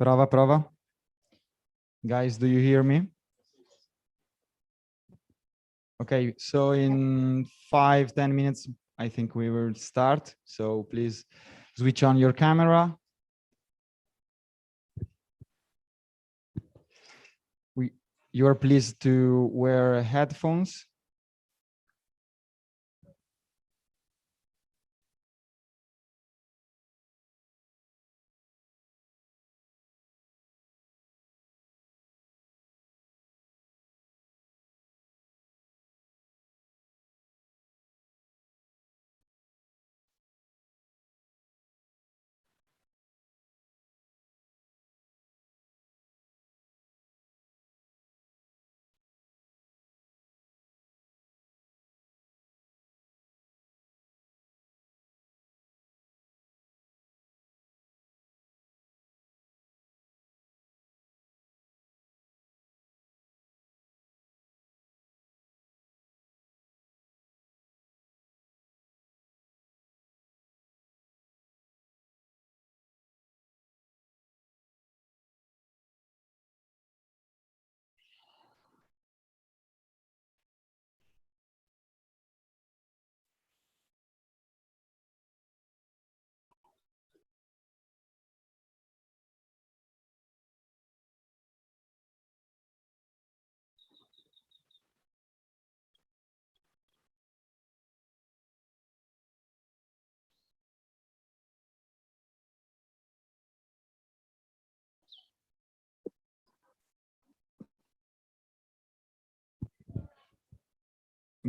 Prova, prova. Guys, do you hear me? Okay, so in 5-10 minutes, I think we will start. So please switch on your camera. You are pleased to wear headphones.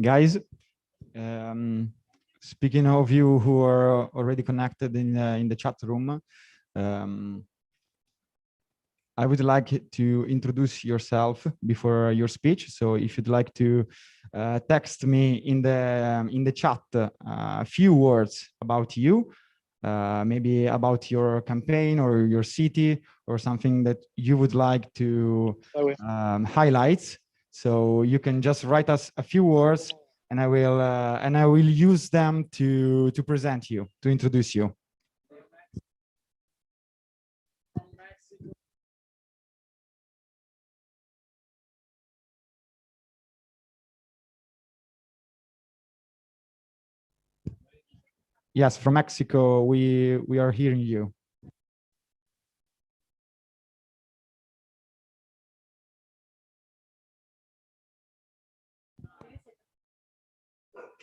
Guys, speaking of you who are already connected in the chat room, I would like to introduce yourself before your speech. So if you'd like to text me in the chat a few words about you, maybe about your campaign or your city or something that you would like to highlight. So you can just write us a few words, and I will use them to present you, to introduce you. Yes, from Mexico, we are hearing you.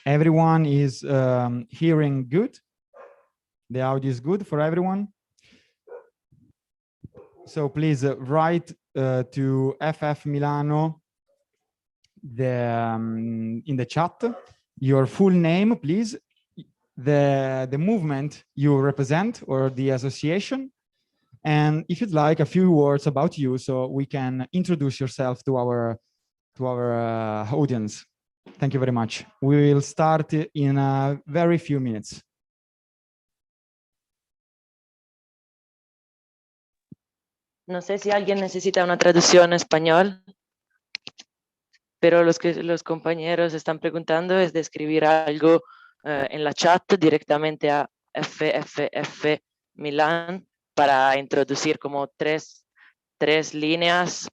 Everyone is hearing good. The audio is good for everyone. So please write to FF Milano in the chat your full name, please, the movement you represent or the association, and if you'd like a few words about you, so we can introduce yourself to our audience. Thank you very much. We will start in a very few minutes. No sé si alguien necesita una traducción en español, pero los compañeros están preguntando es de escribir algo en la chat directamente a FFF Milan para introducir como tres líneas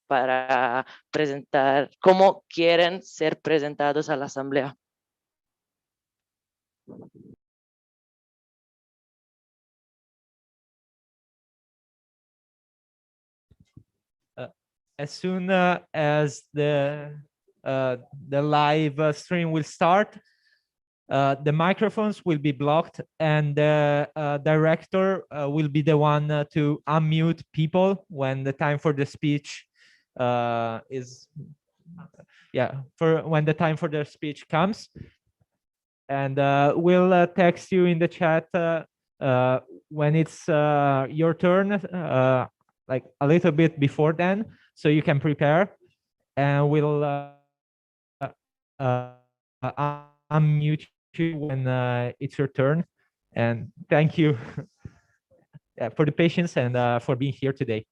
para presentar cómo quieren ser presentados a la asamblea. As soon as the live stream will start, the microphones will be blocked, and the director will be the one to unmute people when the time for the speech when the time for the speech comes. And we'll text you in the chat when it's your turn, like a little bit before then, so you can prepare, and we'll unmute you when it's your turn. And thank you for the patience and for being here today.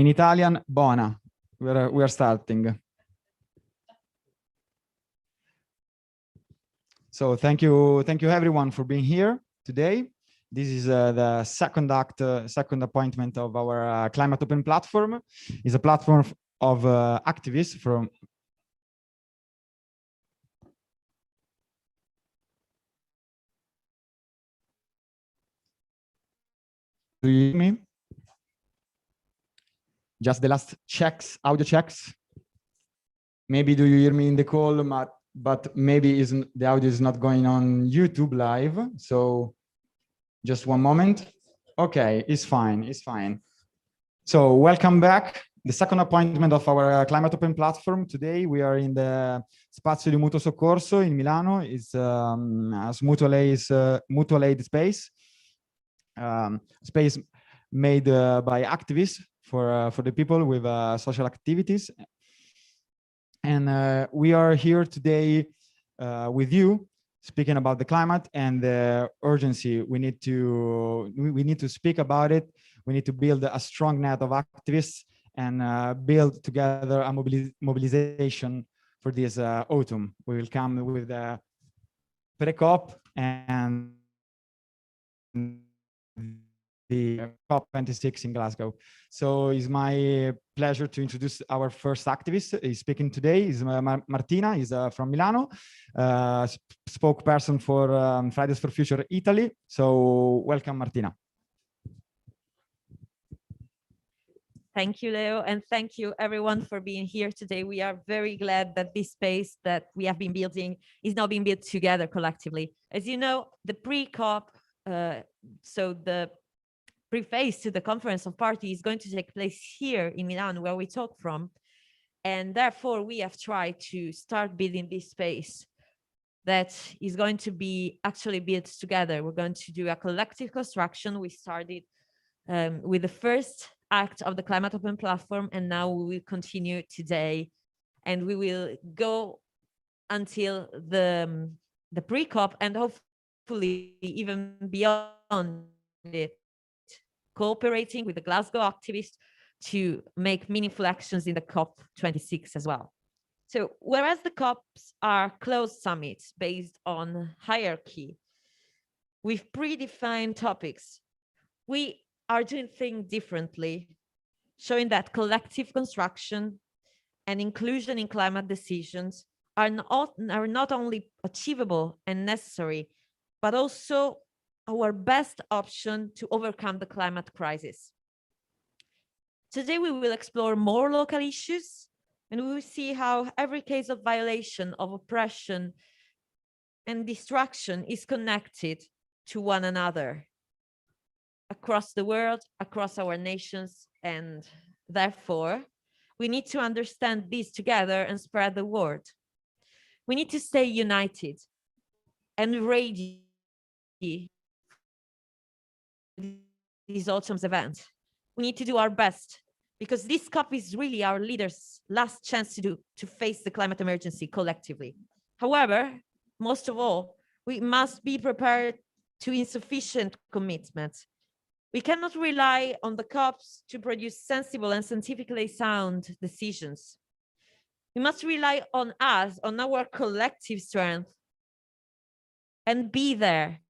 In Italian, buona. We are starting. So thank you everyone for being here today. This is the second appointment of our Climate Open platform. It's a platform of activists from. Do you hear me? Just the last checks, audio checks. Maybe do you hear me in the call, but maybe the audio is not going on YouTube live. So just one moment. Okay, it's fine, it's fine. So welcome back. The second appointment of our Climate Open platform. Today we are in the Spazio di Mutuo Soccorso in Milano. It's a mutual aid space. Space made by activists for the people with social activities. And we are here today with you, speaking about the climate and the urgency. We need to speak about it. We need to build a strong net of activists and build together a mobilization for this autumn. We will come with the pre-COP and the COP26 in Glasgow. So it's my pleasure to introduce our first activist. He's speaking today. Is Martina. He's from Milano, spokesperson for Fridays for Future Italy. So welcome, Martina. Thank you, Leo, and thank you everyone for being here today. We are very glad that this space that we have been building is now being built together collectively. As you know, the pre-COP, so the preface to the Conference of Parties is going to take place here in Milan, where we talk from. And therefore, we have tried to start building this space that is going to be actually built together. We're going to do a collective construction. We started with the first act of the Climate Open platform, and now we will continue today. And we will go until the pre-COP and hopefully even beyond it, cooperating with the Glasgow activists to make meaningful actions in the COP26 as well. So whereas the COPs are closed summits based on hierarchy with predefined topics, we are doing things differently, showing that collective construction and inclusion in climate decisions are not only achievable and necessary, but also our best option to overcome the climate crisis. Today, we will explore more local issues, and we will see how every case of violation, of oppression and destruction is connected to one another across the world, across our nations, and therefore, we need to understand this together and spread the word. We need to stay united and ready this autumn's event. We need to do our best because this COP is really our leaders' last chance to face the climate emergency collectively. However, most of all, we must be prepared to insufficient commitments. We cannot rely on the COPs to produce sensible and scientifically sound decisions. We must rely on us, on our collective strength, and be there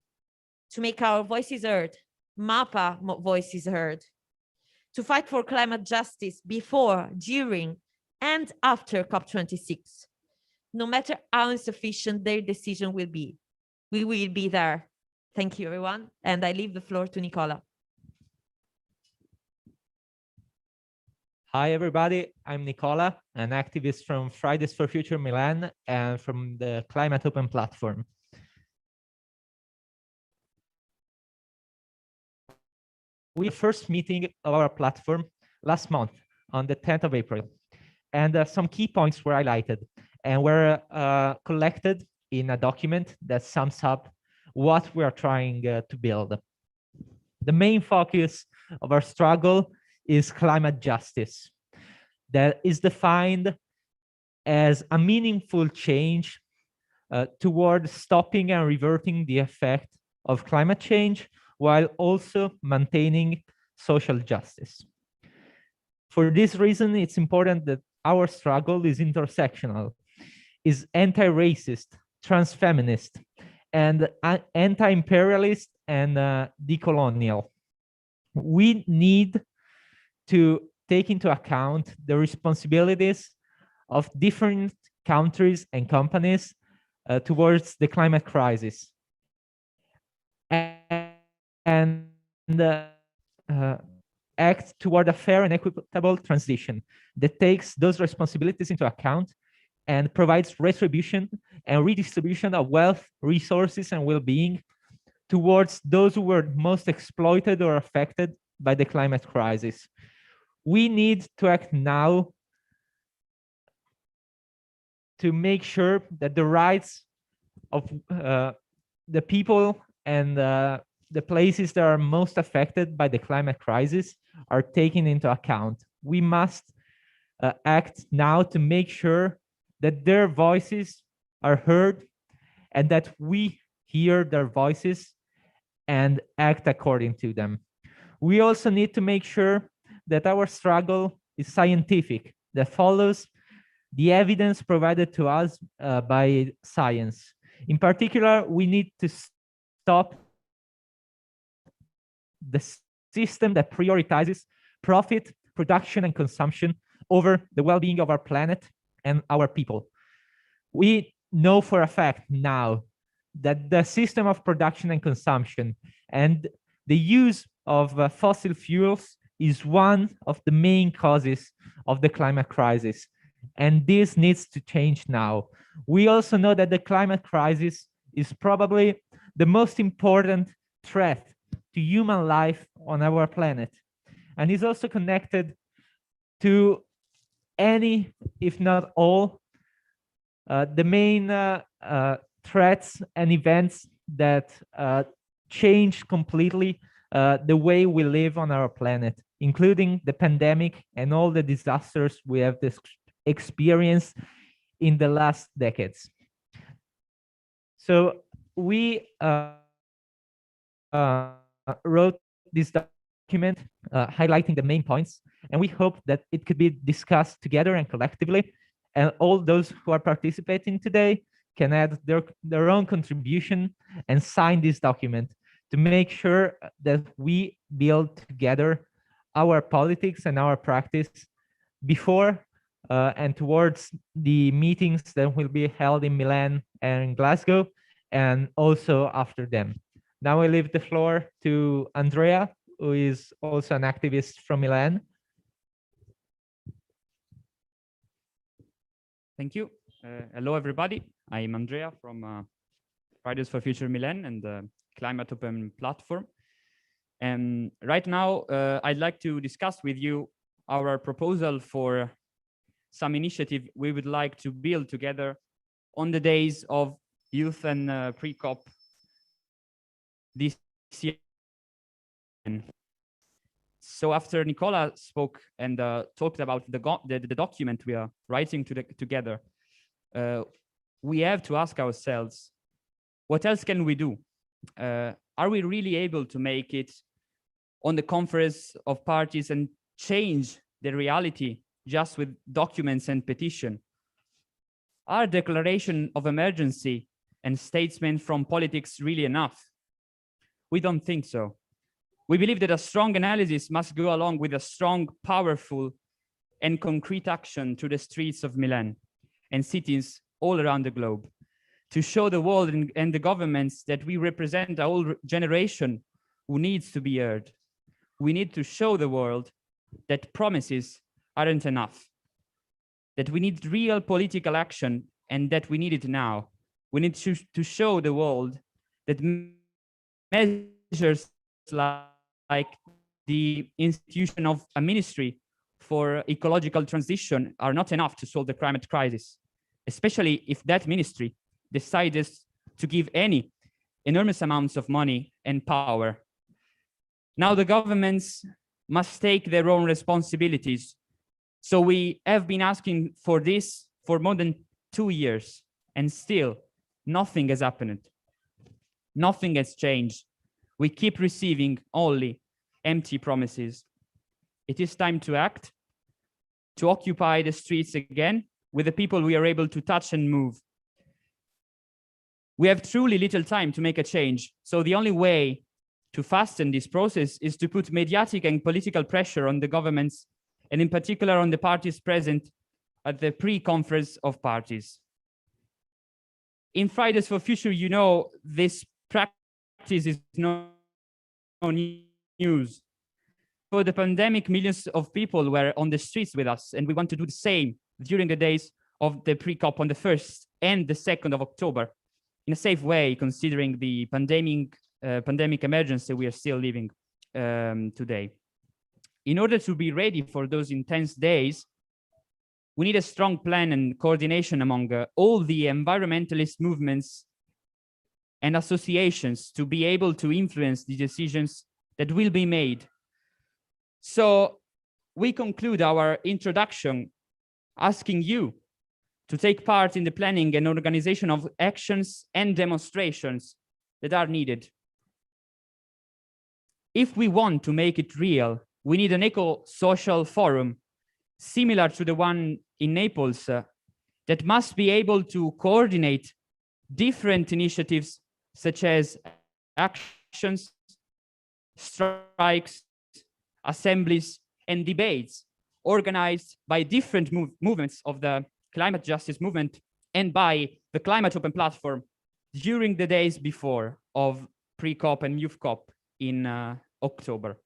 to make our voices heard, MAPA voices heard, to fight for climate justice before, during, and after COP26. No matter how insufficient their decision will be, we will be there. Thank you, everyone. And I leave the floor to Nicola. Hi, everybody. I'm Nicola, an activist from Fridays for Future Milan and from the Climate Open platform. We had the first meeting of our platform last month on the 10th of April, and some key points were highlighted and were collected in a document that sums up what we are trying to build. The main focus of our struggle is climate justice, that is defined as a meaningful change toward stopping and reverting the effect of climate change while also maintaining social justice. For this reason, it's important that our struggle is intersectional, is anti-racist, trans-feminist, and anti-imperialist and decolonial. We need to take into account the responsibilities of different countries and companies towards the climate crisis, and act toward a fair and equitable transition that takes those responsibilities into account and provides retribution and redistribution of wealth, resources, and well-being towards those who were most exploited or affected by the climate crisis. We need to act now to make sure that the rights of the people and the places that are most affected by the climate crisis are taken into account. We must act now to make sure that their voices are heard and that we hear their voices and act according to them. We also need to make sure that our struggle is scientific, that follows the evidence provided to us by science. In particular, we need to stop the system that prioritizes profit, production, and consumption over the well-being of our planet and our people. We know for a fact now that the system of production and consumption and the use of fossil fuels is one of the main causes of the climate crisis. And this needs to change now. We also know that the climate crisis is probably the most important threat to human life on our planet, and is also connected to any, if not all, the main threats and events that change completely the way we live on our planet, including the pandemic and all the disasters we have experienced in the last decades. So we wrote this document highlighting the main points, and we hope that it could be discussed together and collectively, and all those who are participating today can add their own contribution and sign this document to make sure that we build together our politics and our practice before and towards the meetings that will be held in Milan and Glasgow, and also after them. Now I leave the floor to Andrea, who is also an activist from Milan. Thank you. Hello, everybody. I'm Andrea from Fridays for Future Milan and the Climate Open platform. And right now, I'd like to discuss with you our proposal for some initiative we would like to build together on the days of youth and pre-COP this year. So after Nicola spoke and talked about the document we are writing together, we have to ask ourselves, what else can we do? Are we really able to make it on the conference of parties and change the reality just with documents and petition? Are declaration of emergency and statements from politics really enough? We don't think so. We believe that a strong analysis must go along with a strong, powerful, and concrete action to the streets of Milan and cities all around the globe to show the world and the governments that we represent a whole generation who needs to be heard. We need to show the world that promises aren't enough, that we need real political action and that we need it now. We need to show the world that measures like the institution of a ministry for ecological transition are not enough to solve the climate crisis, especially if that ministry decides to give any enormous amounts of money and power. Now the governments must take their own responsibilities. So we have been asking for this for more than 2 years, and still nothing has happened. Nothing has changed. We keep receiving only empty promises. It is time to act, to occupy the streets again with the people we are able to touch and move. We have truly little time to make a change, so the only way to fasten this process is to put mediatic and political pressure on the governments, and in particular on the parties present at the pre-conference of parties. In Fridays for Future, you know, this practice is no news. For the pandemic, millions of people were on the streets with us, and we want to do the same during the days of the pre-COP on the 1st and the 2nd of October, in a safe way, considering the pandemic emergency we are still living today. In order to be ready for those intense days, we need a strong plan and coordination among all the environmentalist movements and associations to be able to influence the decisions that will be made. So we conclude our introduction asking you to take part in the planning and organization of actions and demonstrations that are needed. If we want to make it real, we need an eco-social forum similar to the one in Naples that must be able to coordinate different initiatives such as actions, strikes, assemblies, and debates organized by different movements of the climate justice movement and by the Climate Open Platform during the days before of pre-COP and youth COP in October.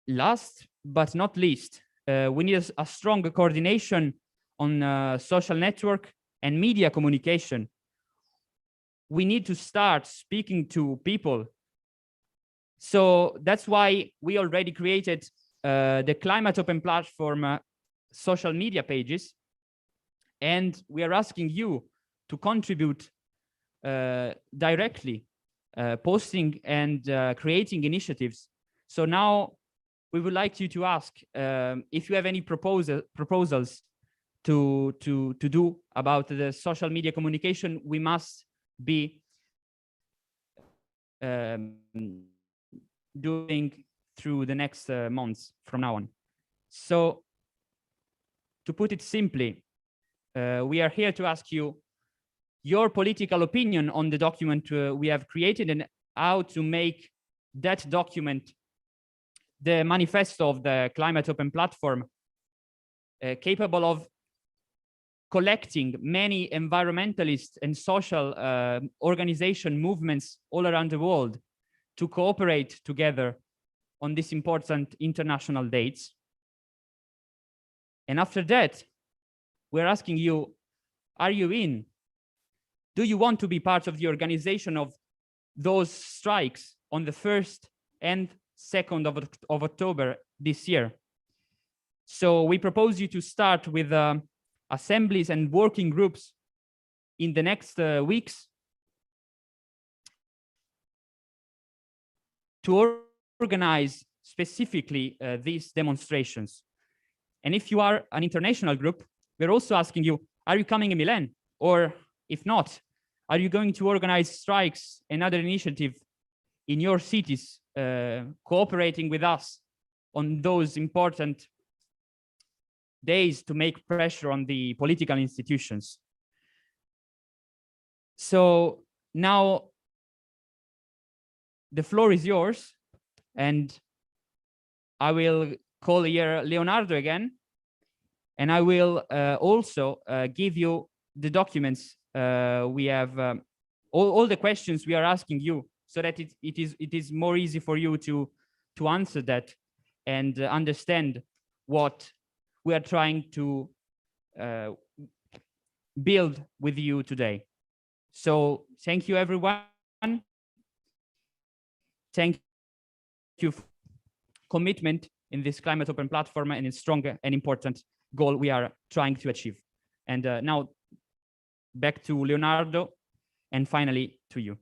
Last but not least, we need a strong coordination on social network and media communication. We need to start speaking to people. So that's why we already created the Climate Open Platform social media pages. And we are asking you to contribute directly, posting and creating initiatives. So now we would like you to ask if you have any proposals to do about the social media communication. We must be doing through the next months from now on. So to put it simply, we are here to ask you your political opinion on the document we have created and how to make that document, the manifesto of the Climate Open Platform, capable of collecting many environmentalist and social organization movements all around the world to cooperate together on these important international dates. And after that, we're asking you, are you in? Do you want to be part of the organization of those strikes on the 1st and 2nd of October this year? So we propose you to start with assemblies and working groups in the next weeks to organize specifically these demonstrations. And if you are an international group, we're also asking you, are you coming in Milan? Or if not, are you going to organize strikes and other initiatives in your cities, cooperating with us on those important days to make pressure on the political institutions? So now the floor is yours, and I will call here Leonardo again, and I will also give you the documents we have, all the questions we are asking you, so that it is more easy for you to answer that and understand what we are trying to build with you today. So thank you, everyone. Thank you for commitment in this Climate Open Platform and its strong and important goal we are trying to achieve. And now back to Leonardo, and finally to you.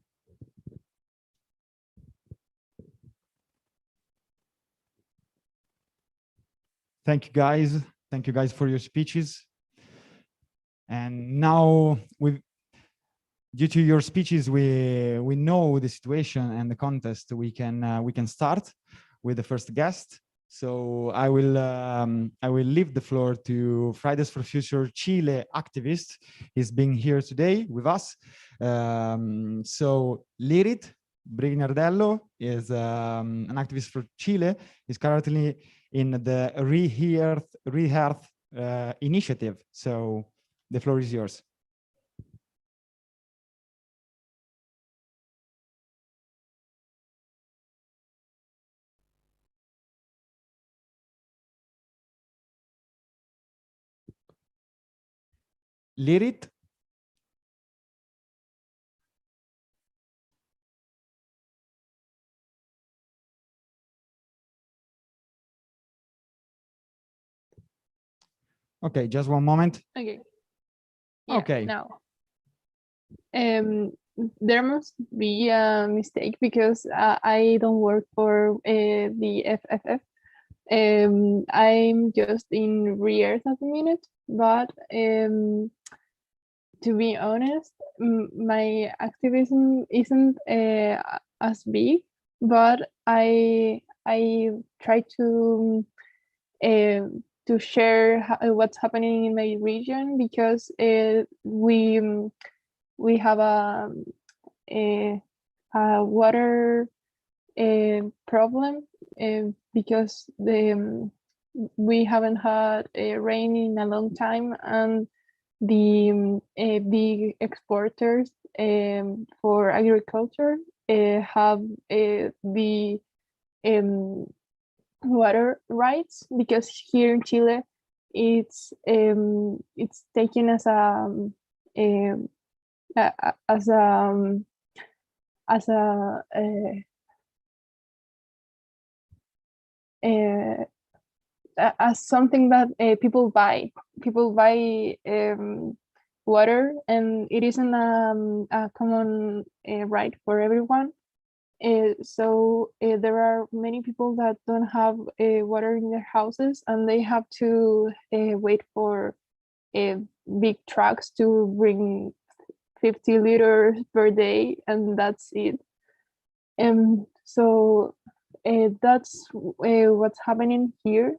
Thank you, guys. Thank you, guys, for your speeches. And now, due to your speeches, we know the situation and the context. We can start with the first guest. So I will leave the floor to Fridays for Future Chile activist. He's being here today with us. So Lirit Brignardello is an activist for Chile. He's currently in the Rehearth initiative. So the floor is yours. Lirit. Okay, just one moment. Okay. Okay. Now, there must be a mistake because I don't work for the FFF. I'm just in Rears at the minute, but to be honest, my activism isn't as big, but I try to share what's happening in my region because we have a water problem because we haven't had rain in a long time, and the big exporters for agriculture have the water rights, because here in Chile it's taken as as something that people buy water, and it isn't a common right for everyone. So there are many people that don't have water in their houses, and they have to wait for big trucks to bring 50 liters per day, and that's it. So that's what's happening here.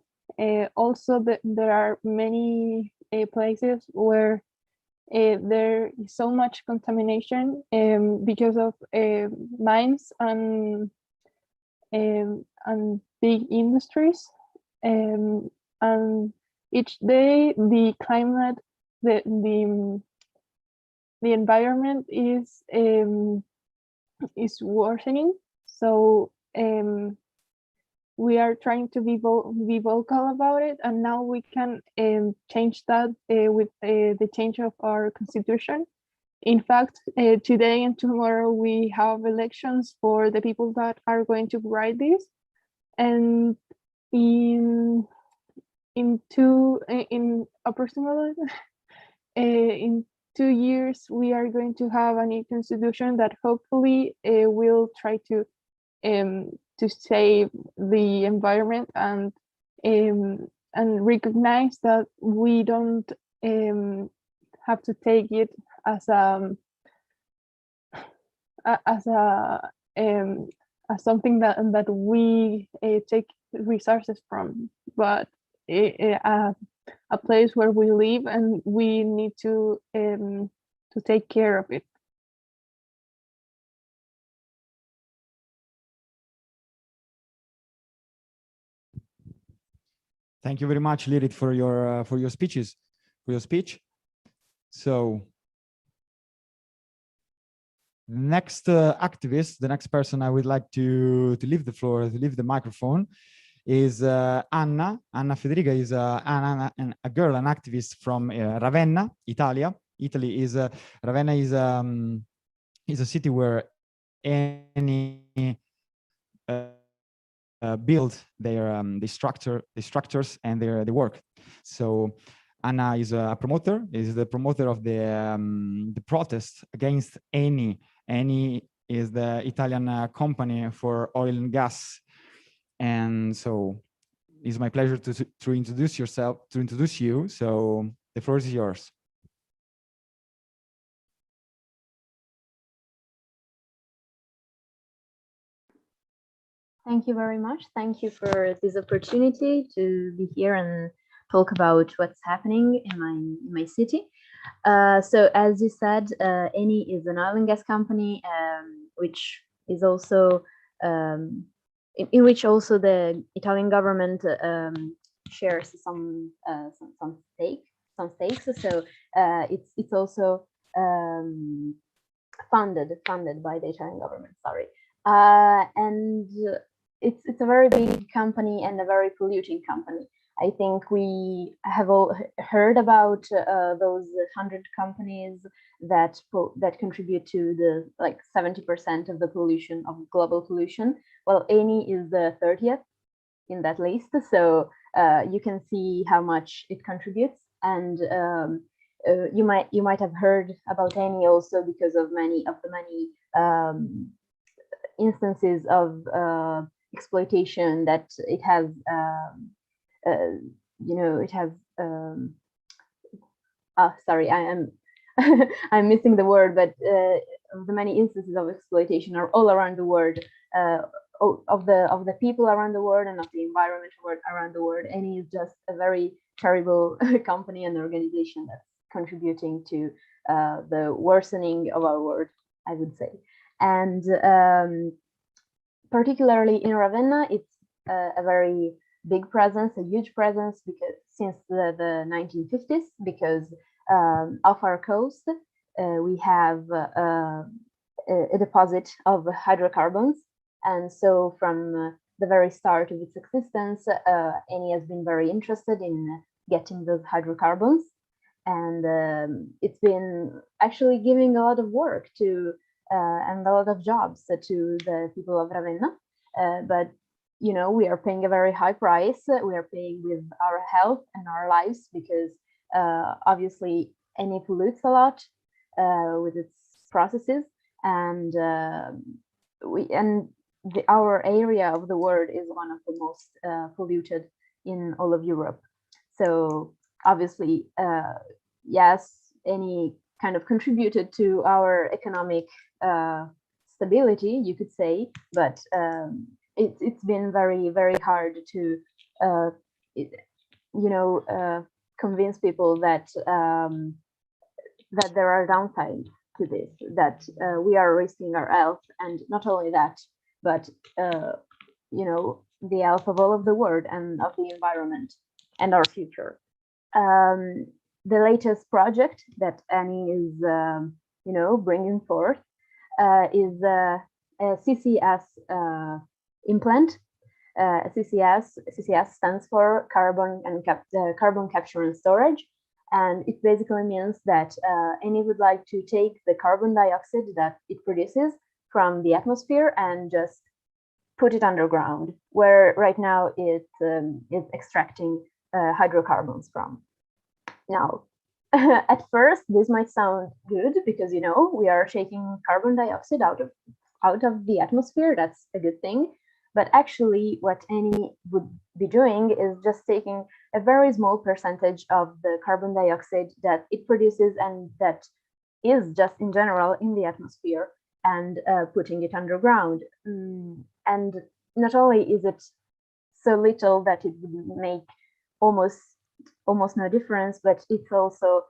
Also, there are many places where there is so much contamination because of mines and big industries, and each day the climate, the environment is worsening. So we are trying to be vocal about it, and now we can change that with the change of our constitution. In fact, today and tomorrow we have elections for the people that are going to write this, and in approximately in 2 years we are going to have a new constitution that hopefully will try to save the environment and recognize that we don't have to take it as something that we take resources from, but a place where we live, and we need to take care of it. Thank you very much, Lirit, for your speech. So next activist, the next person I would like to leave the floor, to leave the microphone, is Anna. Anna Federica is a girl, an activist from Ravenna, Italia. Ravenna is a city where any build their structures and their work. So Anna is a promoter, is the promoter of the protest against Eni. Eni is the Italian company for oil and gas. And so it's my pleasure to introduce you. So the floor is yours. Thank you very much. Thank you for this opportunity to be here and talk about what's happening in my city. So as you said, Eni is an oil and gas company, which is also in which also the Italian government shares some stakes. So it's also funded by the Italian government. Sorry, and it's a very big company and a very polluting company. I think we have all heard about those 100 companies that contribute to the 70% of the pollution, of global pollution. Well, Eni is the 30th in that list, so you can see how much it contributes. And you might have heard about Eni also because of many instances of exploitation that it has. It has. Sorry, I am. I'm missing the word, but the many instances of exploitation are all around the world, of the people around the world and of the environment around the world. Eni is just a very terrible company and organization that's contributing to the worsening of our world, I would say. And particularly in Ravenna, it's a very big presence, a huge presence, because since the 1950s, because off our coast we have a deposit of hydrocarbons, and so from the very start of its existence, Eni has been very interested in getting those hydrocarbons, and it's been actually giving a lot of work to and a lot of jobs to the people of Ravenna, but we are paying a very high price. We are paying with our health and our lives, because obviously Eni pollutes a lot with its processes, and our area of the world is one of the most polluted in all of Europe. So obviously, yes, Eni kind of contributed to our economic stability, you could say, but it's been very, very hard to convince people that that there are downsides to this, that we are risking our health, and not only that, but the health of all of the world and of the environment and our future. The latest project that Eni is bringing forth is a CCS implant. CCS stands for carbon capture and storage, and it basically means that Eni would like to take the carbon dioxide that it produces from the atmosphere and just put it underground, where right now it is extracting hydrocarbons from. Now, at first, this might sound good because we are taking carbon dioxide out of the atmosphere. That's a good thing. But actually, what Eni would be doing is just taking a very small percentage of the carbon dioxide that it produces and that is just in general in the atmosphere, and putting it underground. And not only is it so little that it would make almost no difference, but it's also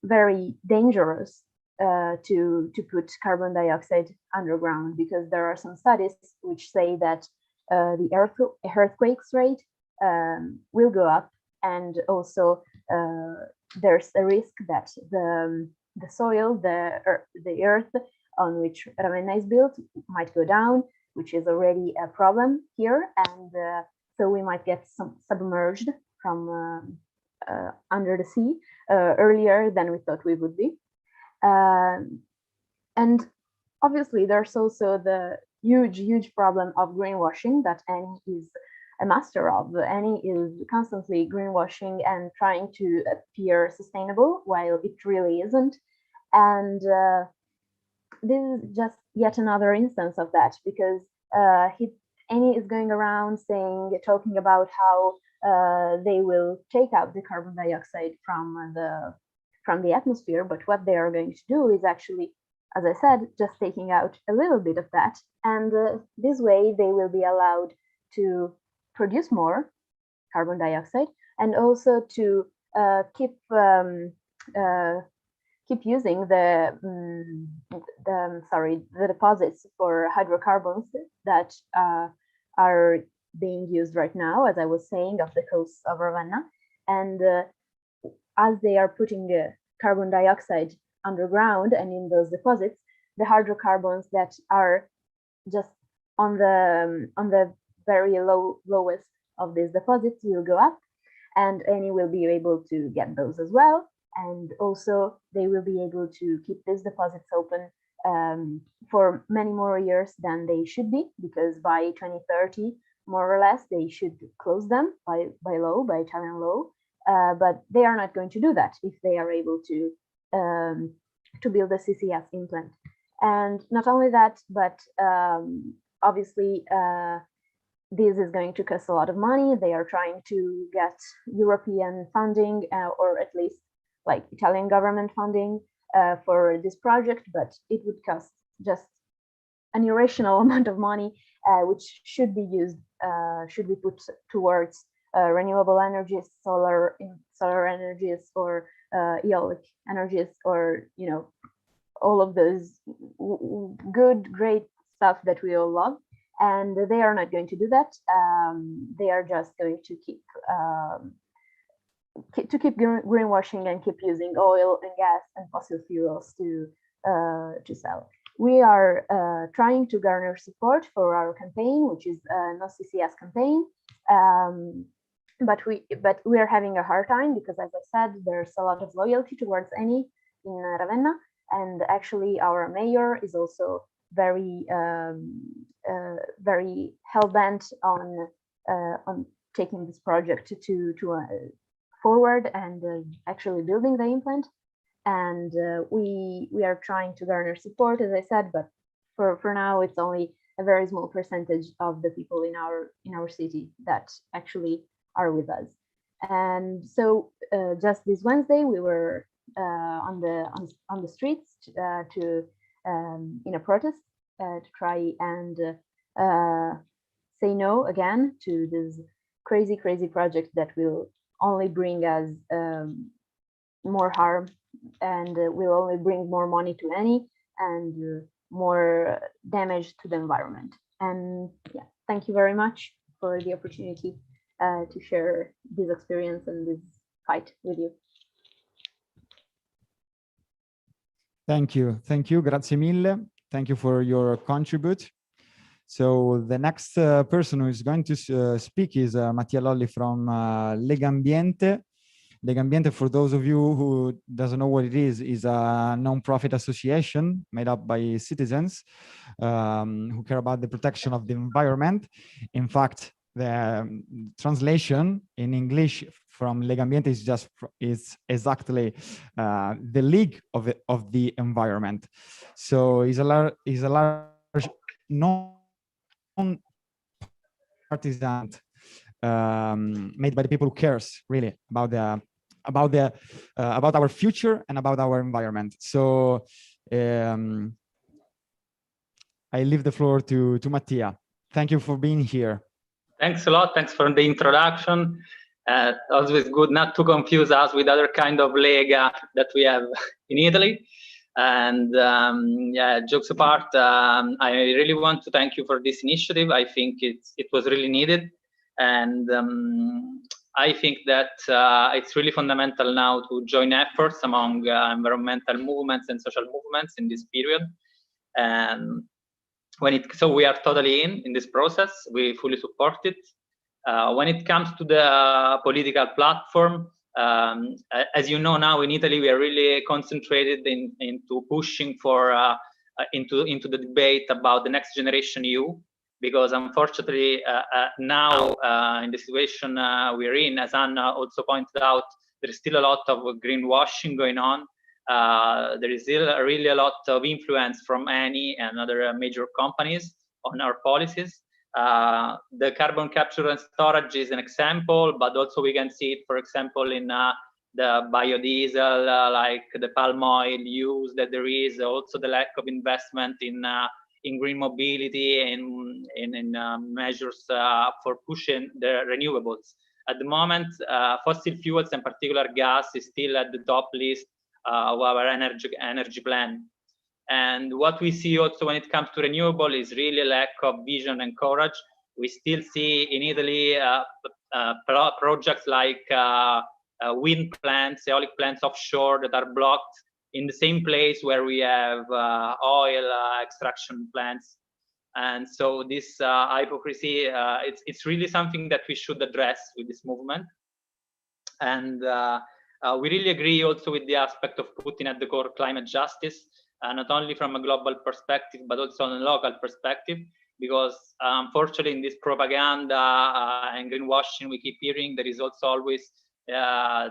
very dangerous to put carbon dioxide underground, because there are some studies which say that the earthquakes rate will go up, and also there's a risk that the soil, the earth on which Ravenna is built might go down, which is already a problem here, and so we might get submerged from under the sea earlier than we thought we would be. And obviously, there's also the huge problem of greenwashing that Eni is a master of. Eni is constantly greenwashing and trying to appear sustainable while it really isn't. And this is just yet another instance of that, because Eni is going around talking about how they will take out the carbon dioxide from the atmosphere, but what they are going to do is actually as I said, just taking out a little bit of that. And this way they will be allowed to produce more carbon dioxide and also to keep using the deposits for hydrocarbons that are being used right now, as I was saying, off the coast of Ravenna. And as they are putting carbon dioxide underground and in those deposits, the hydrocarbons that are just on the very lowest of these deposits will go up, and Eni will be able to get those as well. And also they will be able to keep these deposits open for many more years than they should be, because by 2030, more or less, they should close them by law, by Italian law. But they are not going to do that if they are able to build a CCS implant. And not only that, but obviously this is going to cost a lot of money. They are trying to get European funding or at least like Italian government funding for this project, but it would cost just an irrational amount of money, which should be used, should be put towards renewable energies, solar energies, or eolic energies, or all of those good, great stuff that we all love. And they are not going to do that. They are just going to keep greenwashing and keep using oil and gas and fossil fuels to sell. We are trying to garner support for our campaign, which is no CCS campaign. But we are having a hard time because, as I said, there's a lot of loyalty towards Eni in Ravenna, and actually our mayor is also very very hell-bent on taking this project to forward and actually building the implant. And we are trying to garner support, as I said, but for now it's only a very small percentage of the people in our city that actually are with us. And so just this Wednesday we were on the streets in a protest to try and say no again to this crazy project that will only bring us more harm and will only bring more money to Eni and more damage to the environment. And yeah, thank you very much for the opportunity to share this experience and this fight with you. Thank you, grazie mille. Thank you for your contribute. So the next person who is going to speak is Mattia Lolli from Legambiente. Legambiente, for those of you who doesn't know what it is a non-profit association made up by citizens who care about the protection of the environment. In fact, the translation in English from Legambiente is exactly the League of the Environment. So it's a large non-partisan made by the people who cares really about our future and about our environment. So I leave the floor to Mattia. Thank you for being here. Thanks a lot. Thanks for the introduction. Always good not to confuse us with other kind of Lega that we have in Italy. And yeah, jokes apart, I really want to thank you for this initiative. I think it was really needed. And I think that it's really fundamental now to join efforts among environmental movements and social movements in this period. And so we are totally in this process. We fully support it. When it comes to the political platform, as you know, now in Italy we are really concentrated into pushing for into the debate about the next generation EU, because unfortunately now in the situation we're in, as Anna also pointed out, there is still a lot of greenwashing going on. There is still really a lot of influence from Eni and other major companies on our policies. The carbon capture and storage is an example, but also we can see it, for example, in the biodiesel, like the palm oil use that there is, also the lack of investment in green mobility and in measures for pushing the renewables. At the moment, fossil fuels, in particular gas, is still at the top list of our energy plan. And what we see also when it comes to renewable is really a lack of vision and courage. We still see in Italy projects like wind plants, eolic plants offshore that are blocked in the same place where we have oil extraction plants. And so this hypocrisy, it's really something that we should address with this movement. And we really agree also with the aspect of putting at the core climate justice, not only from a global perspective, but also on a local perspective, because unfortunately in this propaganda and greenwashing we keep hearing, there is also always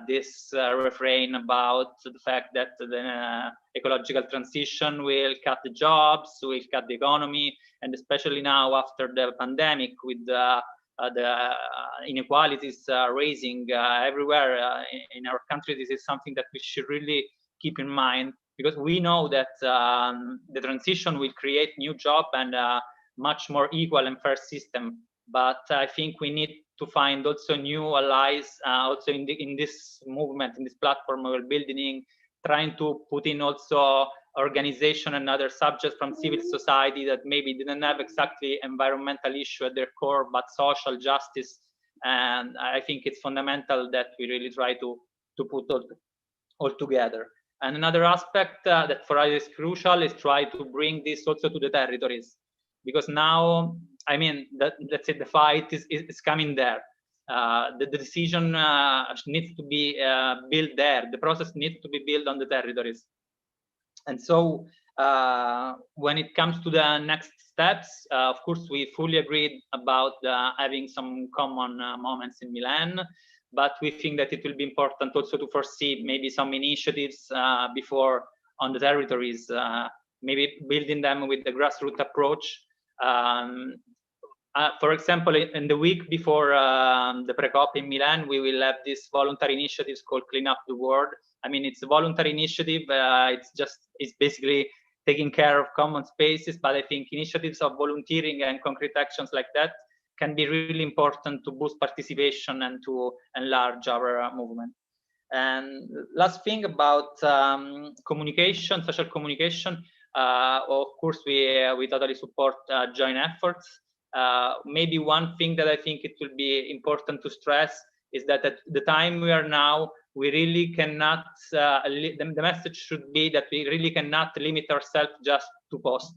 this refrain about the fact that the ecological transition will cut the jobs, will cut the economy, and especially now after the pandemic with the inequalities raising everywhere in our country, this is something that we should really keep in mind, because we know that the transition will create new jobs and much more equal and fair system. But I think we need to find also new allies also in this movement, in this platform we're building, trying to put in also organization and other subjects from civil society that maybe didn't have exactly environmental issue at their core, but social justice. And I think it's fundamental that we really try to put all together. And another aspect that for us is crucial is try to bring this also to the territories, because now, I mean, let's say the fight is coming there. The decision needs to be built there. The process needs to be built on the territories. And so when it comes to the next steps, of course, we fully agreed about having some common moments in Milan, but we think that it will be important also to foresee maybe some initiatives before on the territories, maybe building them with the grassroots approach. For example, in the week before the pre-COP in Milan, we will have this voluntary initiatives called Clean Up the World. I mean, it's a voluntary initiative. It's basically taking care of common spaces, but I think initiatives of volunteering and concrete actions like that can be really important to boost participation and to enlarge our movement. And last thing about communication, social communication. Of course, we totally support joint efforts. Maybe one thing that I think it will be important to stress is that at the time we are now, we really cannot, the message should be that we really cannot limit ourselves just to post.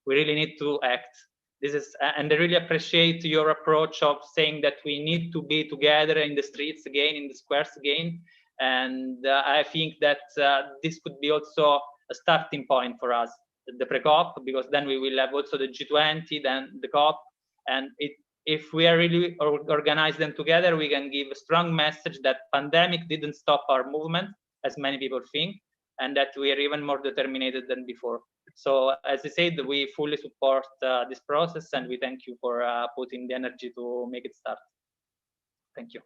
We really need to act. This is, and I really appreciate your approach of saying that we need to be together in the streets again, in the squares again. And I think that this could be also a starting point for us, the pre-COP, because then we will have also the G20, then the COP. And if we are really organize them together, we can give a strong message that pandemic didn't stop our movement, as many people think, and that we are even more determined than before. So as I said, we fully support this process, and we thank you for putting the energy to make it start. Thank you.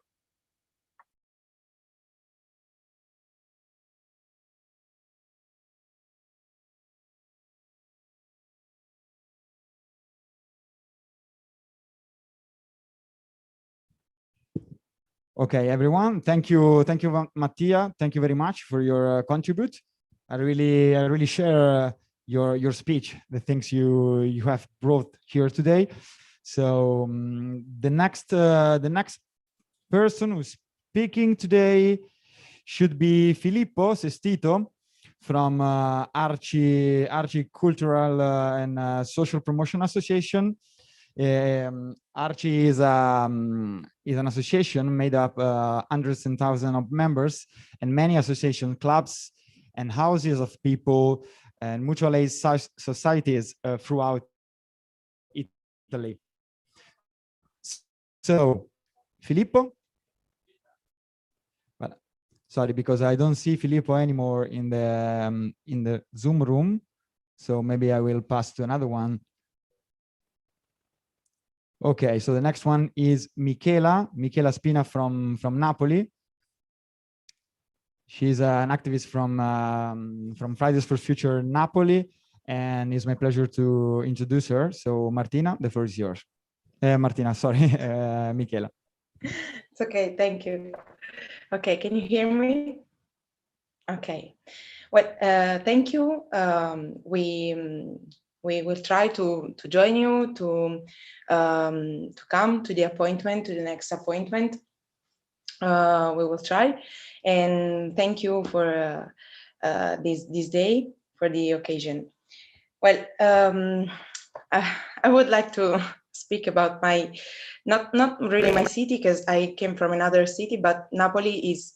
Okay, everyone. Thank you, Mattia. Thank you very much for your contribute. I really share your speech, the things you have brought here today. So the next person who's speaking today should be Filippo Sestito from Arci Cultural and Social Promotion Association. Arci is an association made up hundreds and thousands of members, and many association clubs and houses of people and mutual aid societies throughout Italy. So, Filippo? But, sorry, because I don't see Filippo anymore in the Zoom room, so maybe I will pass to another one. Okay, so the next one is Michela Spina from Napoli. She's an activist from Fridays for Future Napoli, and it's my pleasure to introduce her. So Martina, the floor is yours. Martina, sorry, Michela. It's okay, thank you. Okay, can you hear me? Okay, well, thank you. We will try to join you to come to the appointment, to the next appointment. We will try, and thank you for this day, for the occasion. Well, I would like to speak about my, not really my city, because I came from another city, but Napoli is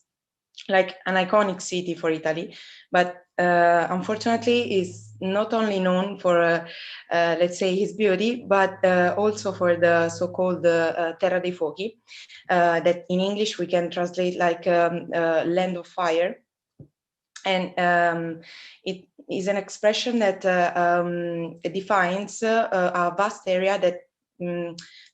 like an iconic city for Italy, but unfortunately is not only known for, let's say, his beauty, but also for the so-called Terra dei Fuochi, that in English we can translate like land of fire. And it is an expression that defines a vast area that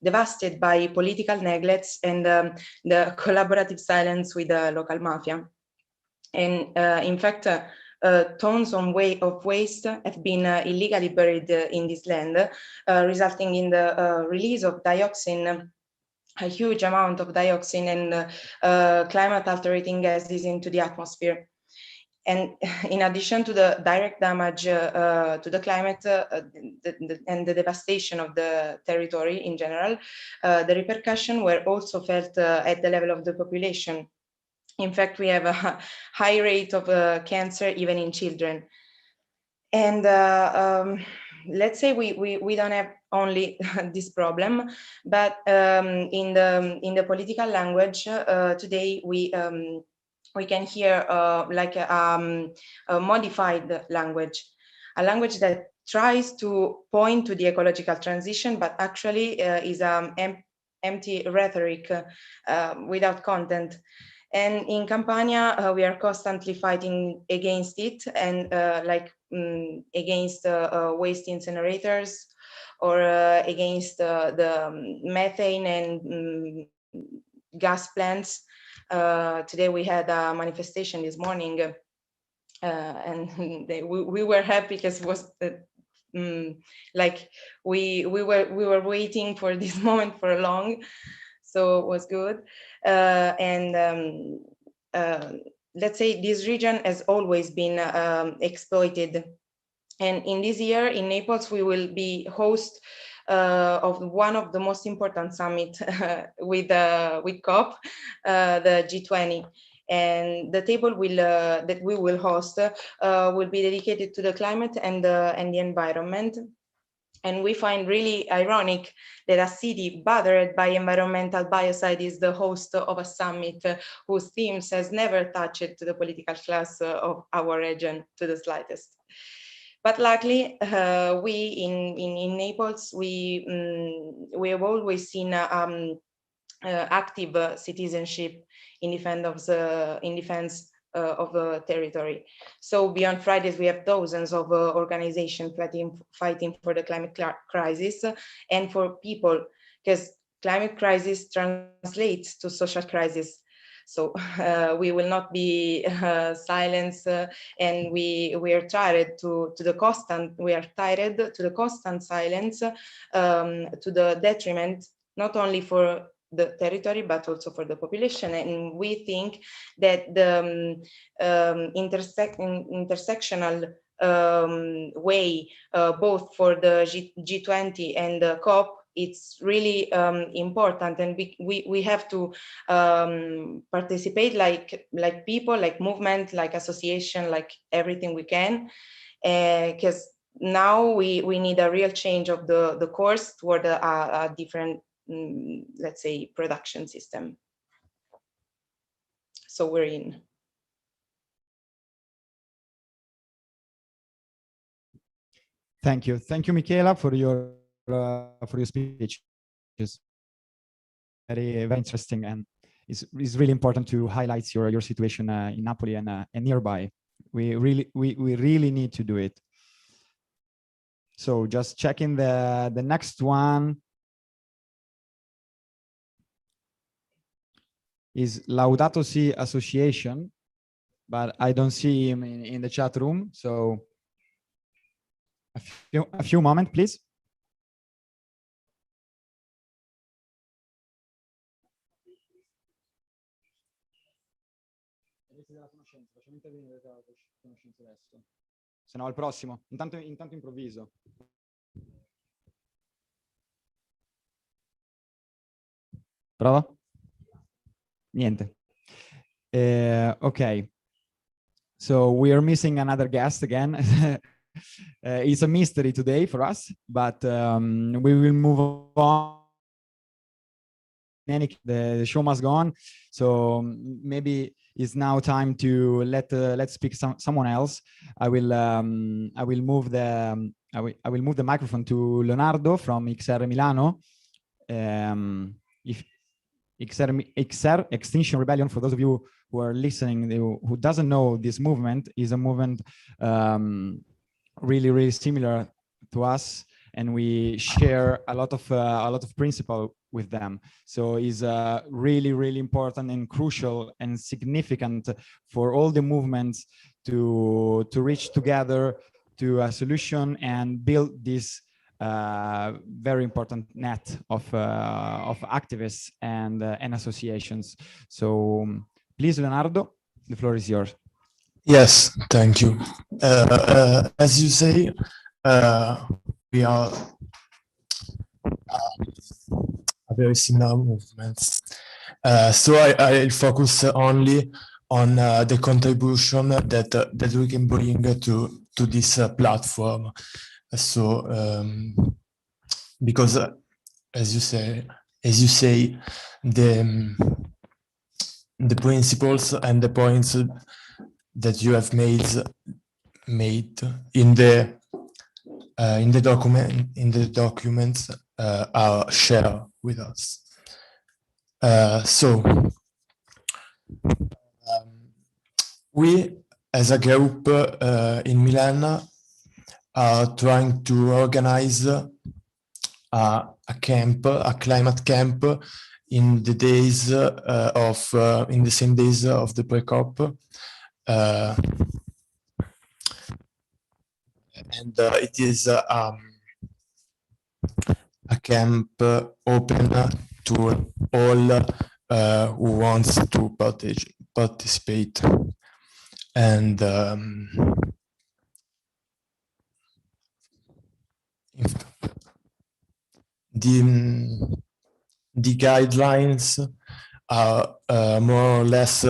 devastated by political neglects and the collaborative silence with the local mafia. And in fact, tons of waste have been illegally buried in this land, resulting in the release of dioxin, a huge amount of dioxin and climate altering gases into the atmosphere. And in addition to the direct damage to the climate and the devastation of the territory in general, the repercussions were also felt at the level of the population. In fact, we have a high rate of cancer even in children. And let's say we don't have only this problem, but in the political language today we can hear like a modified language, a language that tries to point to the ecological transition, but actually is empty rhetoric without content. And in Campania, we are constantly fighting against it, and against waste incinerators, or against the methane and gas plants. Today we had a manifestation this morning, and we were happy because it was like we were waiting for this moment for long, so it was good. Let's say this region has always been exploited, and in this year in Naples we will be host of one of the most important summit with COP, the G20, and the table that we will host will be dedicated to the climate and the environment. And we find really ironic that a city battered by environmental biocide is the host of a summit whose themes has never touched to the political class of our region to the slightest. But luckily, we in Naples, we have always seen active citizenship in defense of the territory. So beyond Fridays, we have dozens of organizations fighting for the climate crisis and for people, because climate crisis translates to social crisis. So we will not be silenced, and we are tired to the constant silence, to the detriment not only for the territory but also for the population. And we think that the intersectional way, both for the G20 and the COP, it's really important, and we have to participate like people, like movement, like association, like everything we can, because now we need a real change of the course toward a different, let's say, production system. So we're in. Thank you, Michela, for your speech. It's very interesting, and it's really important to highlight your situation in Napoli and nearby. We really need to do it. So just checking the next one is Laudato Si Association. but I don't see him in the chat room. So a few moments, please. Se no al prossimo. Intanto improvviso. Prova? Niente. Okay. So we are missing another guest again. It's a mystery today for us, but we will move on. The show must go on. So maybe it's now time to let's speak someone else. I will move the microphone to Leonardo from XR Milano. If XR Extinction Rebellion, for those of you who are listening who doesn't know this movement, is a movement really similar to us, and we share a lot of principle with them. So it's really important and crucial and significant for all the movements to reach together to a solution and build this very important net of activists and associations. So please, Leonardo, the floor is yours. Yes, thank you. As you say, we are a very similar movements. So I'll focus only on the contribution that we can bring to this platform. So because as you say, the principles and the points that you have made in the documents are shared with us. So we as a group in Milan are trying to organize a climate camp in the days in the same days of the pre-COP, and it is a camp open to all who wants to participate, and the guidelines are more or less.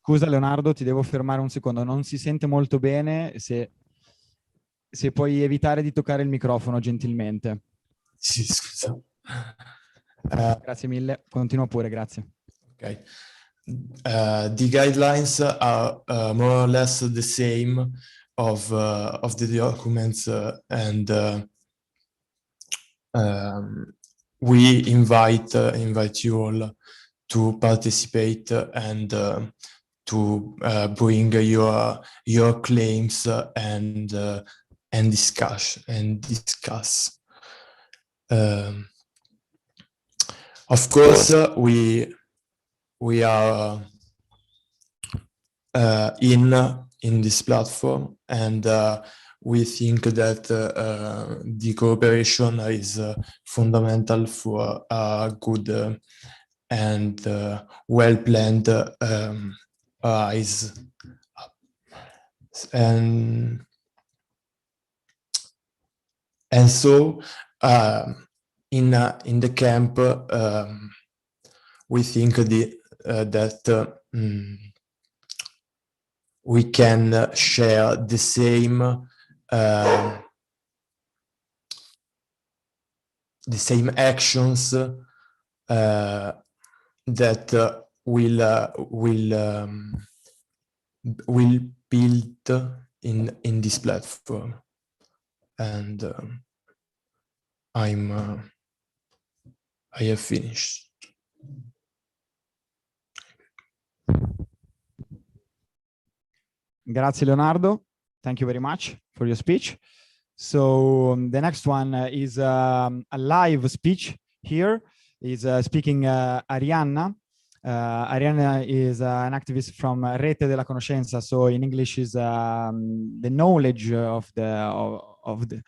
Scusa Leonardo, ti devo fermare un secondo, non si sente molto bene, se puoi evitare di toccare il microfono gentilmente. Sì, scusa. Grazie mille, continua pure, grazie. Okay. The guidelines are more or less the same of the documents, and we invite you all to participate and to bring your claims and discuss. Of course, we are in this platform, and we think that the cooperation is fundamental for a good and well-planned rise. And so in the camp, we think that we can share the same actions that will build in this platform. And I have finished. Grazie Leonardo. Thank you very much for your speech. So the next one is a live speech here. Is speaking Arianna. Arianna is an activist from Rete della Conoscenza, so in English is the knowledge of the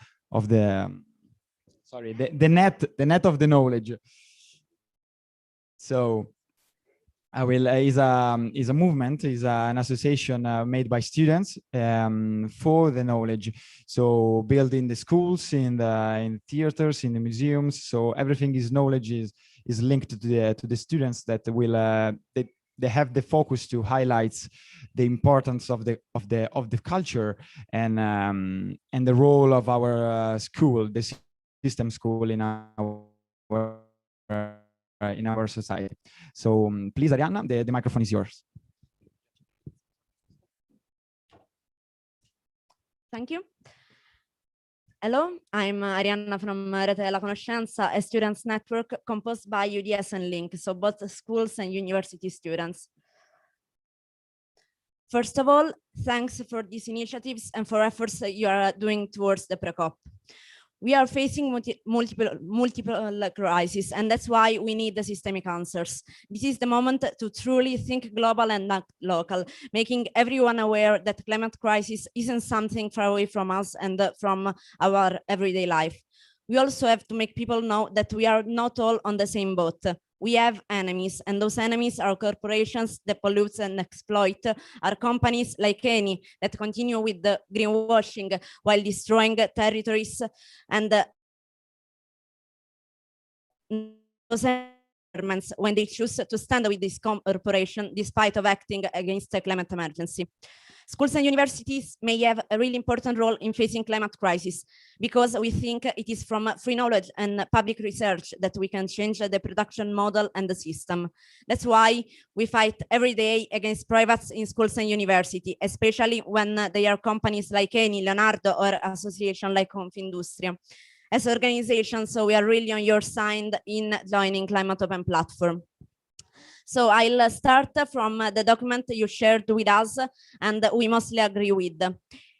sorry, the net of the knowledge. So is a movement, is an association made by students for the knowledge. So building the schools, in the theaters, in the museums. So everything is knowledge is linked to the students that will they have the focus to highlight the importance of the culture and the role of our school, the system school in our society. So please, Arianna, the microphone is yours. Thank you. Hello, I'm Arianna from Rete della Conoscenza, a students network composed by UDS and Link, so both schools and university students. First of all, thanks for these initiatives and for efforts you are doing towards the pre-COP. We are facing multiple crises, and that's why we need the systemic answers. This is the moment to truly think global and not local, making everyone aware that climate crisis isn't something far away from us and from our everyday life. We also have to make people know that we are not all on the same boat. We have enemies, and those enemies are corporations that pollute and exploit, are companies like Eni that continue with the greenwashing while destroying territories, and those governments when they choose to stand with this corporation despite of acting against the climate emergency. Schools and universities may have a really important role in facing climate crisis because we think it is from free knowledge and public research that we can change the production model and the system. That's why we fight every day against privates in schools and university, especially when they are companies like Eni, Leonardo, or association like Confindustria. As organizations, so we are really on your side in joining Climate Open Platform. So I'll start from the document you shared with us and we mostly agree with.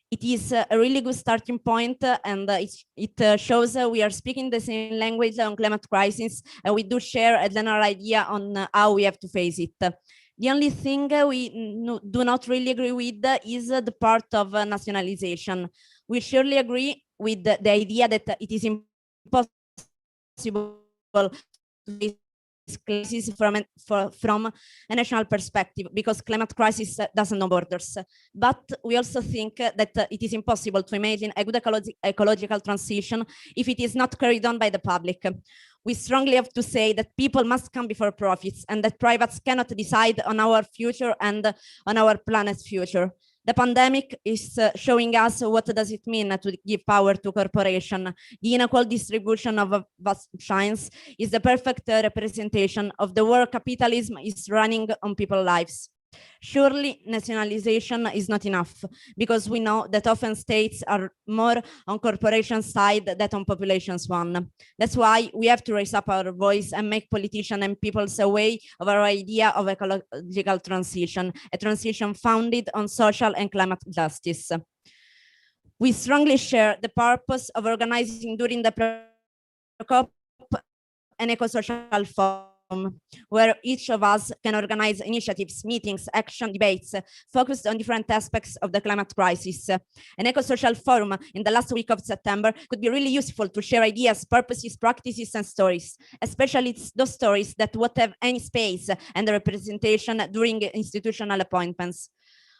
It is a really good starting point and it shows we are speaking the same language on climate crisis and we do share a general idea on how we have to face it. The only thing we do not really agree with is the part of nationalization. We surely agree with the idea that it is impossible to crisis from a national perspective because climate crisis doesn't know borders. But we also think that it is impossible to imagine a good ecological transition if it is not carried on by the public. We strongly have to say that people must come before profits and that privates cannot decide on our future and on our planet's future. The pandemic is showing us what does it mean to give power to corporation. The unequal distribution of vast science is the perfect representation of the war capitalism is running on people's lives. Surely nationalization is not enough because we know that often states are more on corporation side than on population's one. That's why we have to raise up our voice and make politicians and people aware of our idea of ecological transition, a transition founded on social and climate justice. We strongly share the purpose of organizing during the COP an eco-social forum where each of us can organize initiatives, meetings, action, debates focused on different aspects of the climate crisis. An eco-social forum in the last week of September could be really useful to share ideas, purposes, practices, and stories, especially those stories that won't have any space and representation during institutional appointments.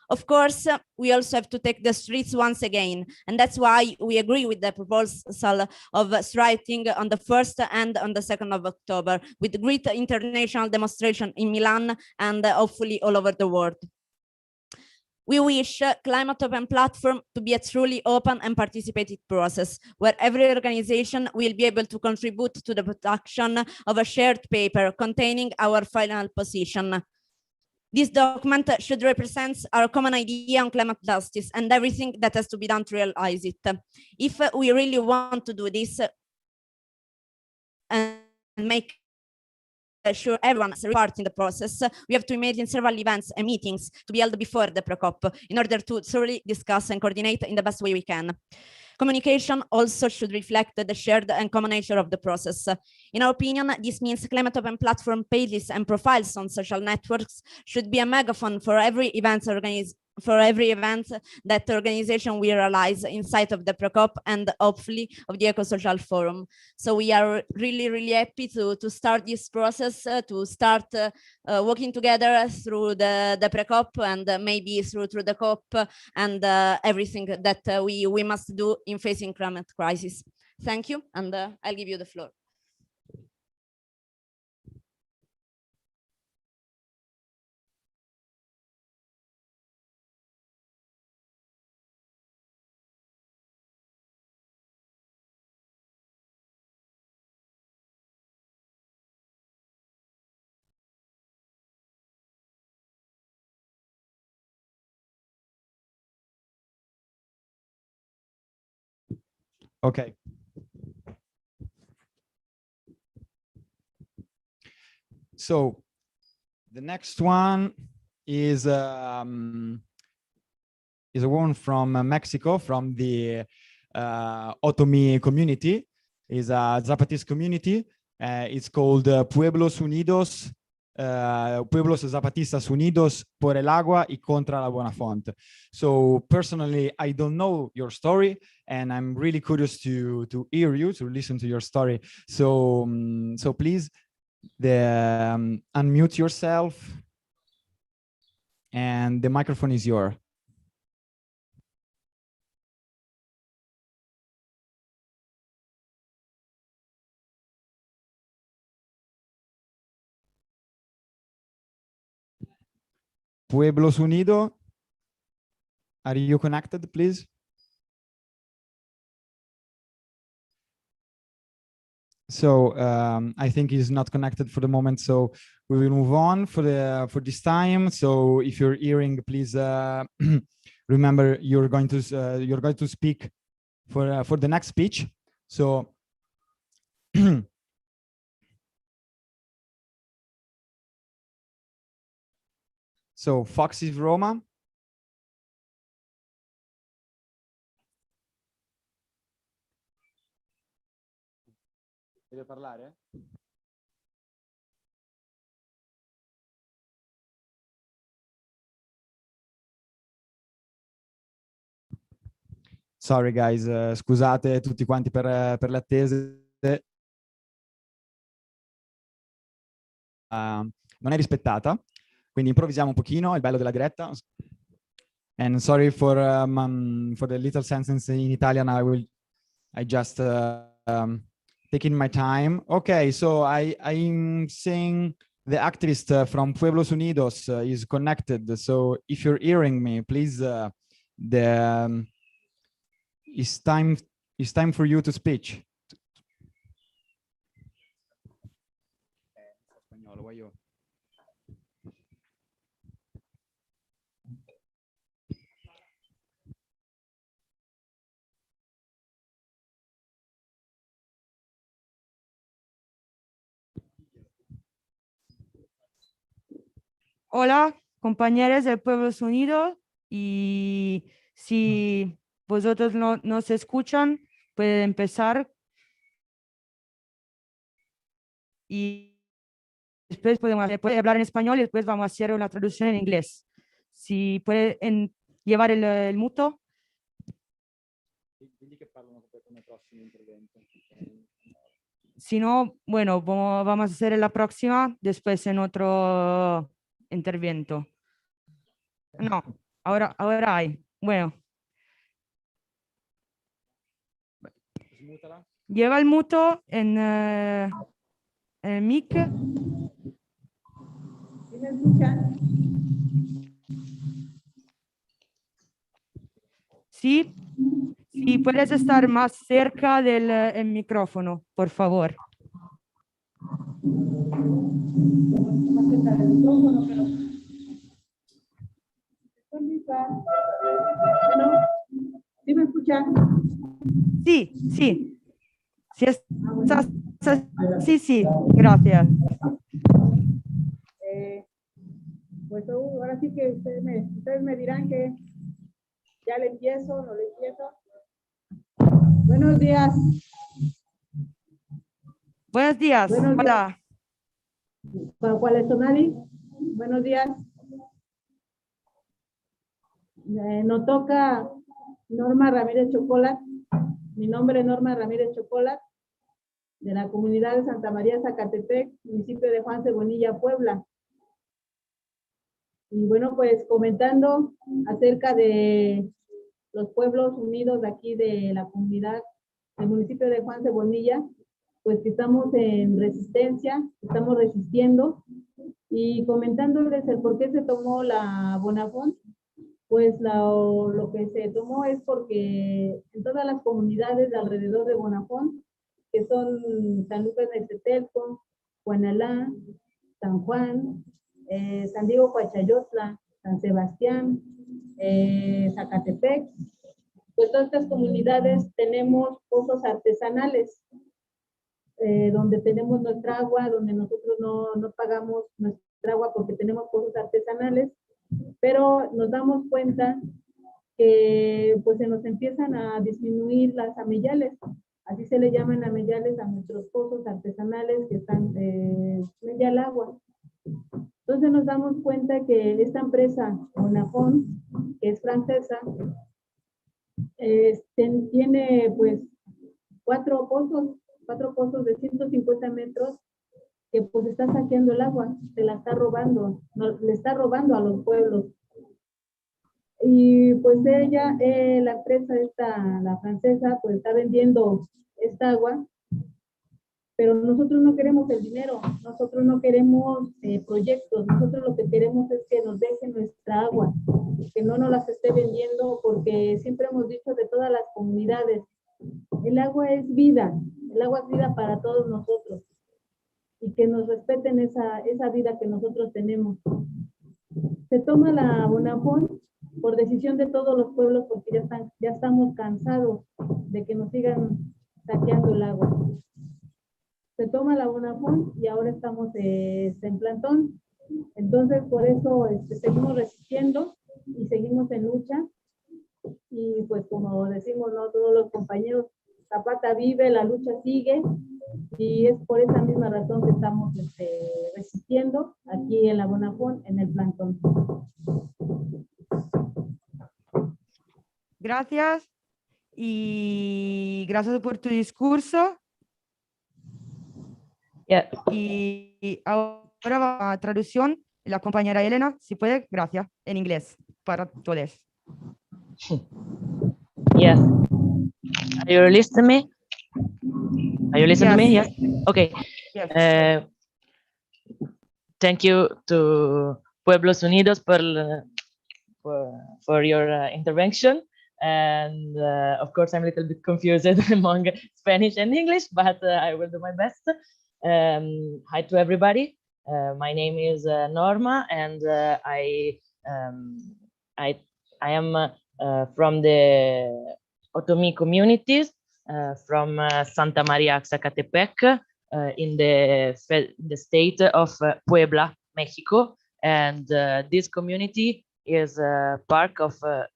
Of course, we also have to take the streets once again, and that's why we agree with the proposal of striking on the 1st and on the 2nd of October with great international demonstration in Milan and hopefully all over the world. We wish Climate Open Platform to be a truly open and participative process where every organization will be able to contribute to the production of a shared paper containing our final position. This document should represent our common idea on climate justice and everything that has to be done to realize it. If we really want to do this and make sure everyone is part in the process, we have to imagine several events and meetings to be held before the pre-COP in order to thoroughly discuss and coordinate in the best way we can. Communication also should reflect the shared and common nature of the process. In our opinion, this means climate open platform pages and profiles on social networks should be a megaphone for every event that the organization will realize inside of the PRECOP and hopefully of the Eco-Social Forum. So we are really, really happy to start this process, to start working together through the PRECOP and maybe through the COP and everything that we must do in facing climate crisis. Thank you, and I'll give you the floor. Okay. So the next one is a woman from Mexico, from the Otomi community. Is a Zapatista community. It's called Pueblos Unidos, Pueblos Zapatistas Unidos por el agua y contra la buena font. So personally, I don't know your story, and I'm really curious to hear you, to listen to your story. So, so please, unmute yourself, and the microphone is yours. Pueblos Unidos, are you connected, please? So I think he's not connected for the moment, so we will move on for this time. So if you're hearing, please remember you're going to speak for the next speech. So so Foxy Roma. Deve parlare? Sorry guys, scusate tutti quanti per le attese. Non è rispettata, quindi improvvisiamo un pochino, è il bello della diretta. And sorry for the little sentence in Italian. I just taking my time. Okay, so I'm saying the activist from Pueblos Unidos is connected. So if you're hearing me, please, it's time for you to speak. Hola, compañeros del Pueblos Unidos, y si vosotros no nos escuchan, pueden empezar y después puede hablar en español y después vamos a hacer una traducción en inglés. Si pueden llevar el muto. Si no, bueno, vamos a hacer la próxima, después en otro intervento. No, ahora hay. Bueno. Lleva el muto en el mic. ¿Sí me escuchan? Sí. Si puedes estar más cerca del micrófono, por favor. Más cerca del micrófono, pero... ¿Sí me escuchan? Sí, sí. Si estás... Sí, gracias. Pues ahora sí que ustedes me dirán que ya le empiezo, no le empiezo. Buenos días. Buenos días. Buenos días. Hola. ¿Cuál es Tonali? Buenos días. Nos toca Norma Ramírez Chocolat. Mi nombre es Norma Ramírez Chocolat, de la comunidad de Santa María Zacatepec, municipio de Juan Cebonilla, Puebla. Y bueno, pues comentando acerca de los pueblos unidos de aquí de la comunidad, del municipio de Juan Cebonilla, pues que estamos en resistencia, estamos resistiendo, y comentándoles el por qué se tomó la Bonafont. Pues lo que se tomó es porque en todas las comunidades de alrededor de Bonafont, que son San Lucas de Tetelco, Juanalá, San Juan, San Diego Coachayotla, San Sebastián, Zacatepec, pues todas estas comunidades tenemos pozos artesanales, donde tenemos nuestra agua, donde nosotros no pagamos nuestra agua porque tenemos pozos artesanales, pero nos damos cuenta que pues se nos empiezan a disminuir las amellales, así se le llaman amellales a nuestros pozos artesanales que están ya el agua. Entonces nos damos cuenta que esta empresa, Bonafont, que es francesa, tiene pues cuatro pozos de 150 metros que pues está saqueando el agua, se la está robando, le está robando a los pueblos. Y pues ella, la empresa esta, la francesa, pues está vendiendo esta agua, pero nosotros no queremos el dinero, nosotros no queremos proyectos, nosotros lo que queremos es que nos dejen nuestra agua, que no nos las esté vendiendo, porque siempre hemos dicho de todas las comunidades, el agua es vida para todos nosotros, y que nos respeten esa vida que nosotros tenemos. Se toma la Bonafont por decisión de todos los pueblos, porque ya estamos cansados de que nos sigan saqueando el agua. Se toma la Bonafont y ahora estamos en plantón. Entonces, por eso seguimos resistiendo y seguimos en lucha. Y pues como decimos, ¿no?, todos los compañeros, Zapata vive, la lucha sigue, y es por esa misma razón que estamos resistiendo aquí en la Bonafont, en el plantón. Gracias. Y gracias por tu discurso. Yeah. Y ahora va a traducción, la compañera Elena, si puede, gracias, en inglés, para todos. Yes. Are you listening to me? Are you listening to me? Yes. Okay. Yes. Thank you to Pueblos Unidos for your intervention. And of course, I'm a little bit confused among Spanish and English, but I will do my best. Hi to everybody. My name is Norma, and I am from the Otomi communities from Santa Maria Zacatepec in the state of Puebla, Mexico. And this community is a part of a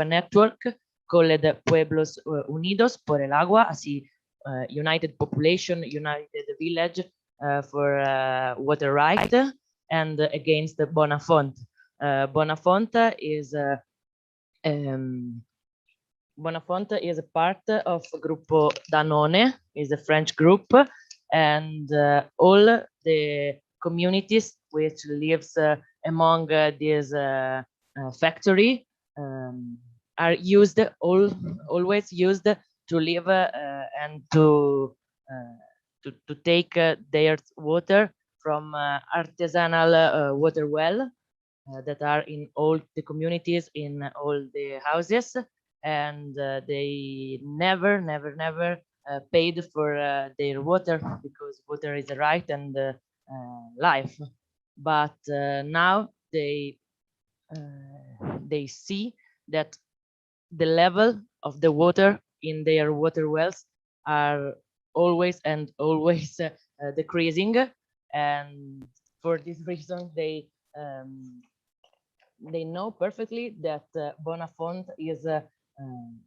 network called Pueblos Unidos por el Agua, así United Population, United Village for water right, and against the Bonafont. Bonafont is a part of Gruppo Danone, is a French group, and all the communities which lives among this factory are always used to live and to take their water from artisanal water well that are in all the communities, in all the houses, and they never paid for their water, because water is a right and life. But now they see that the level of the water in their water wells are always decreasing, and for this reason they know perfectly that Bonafont is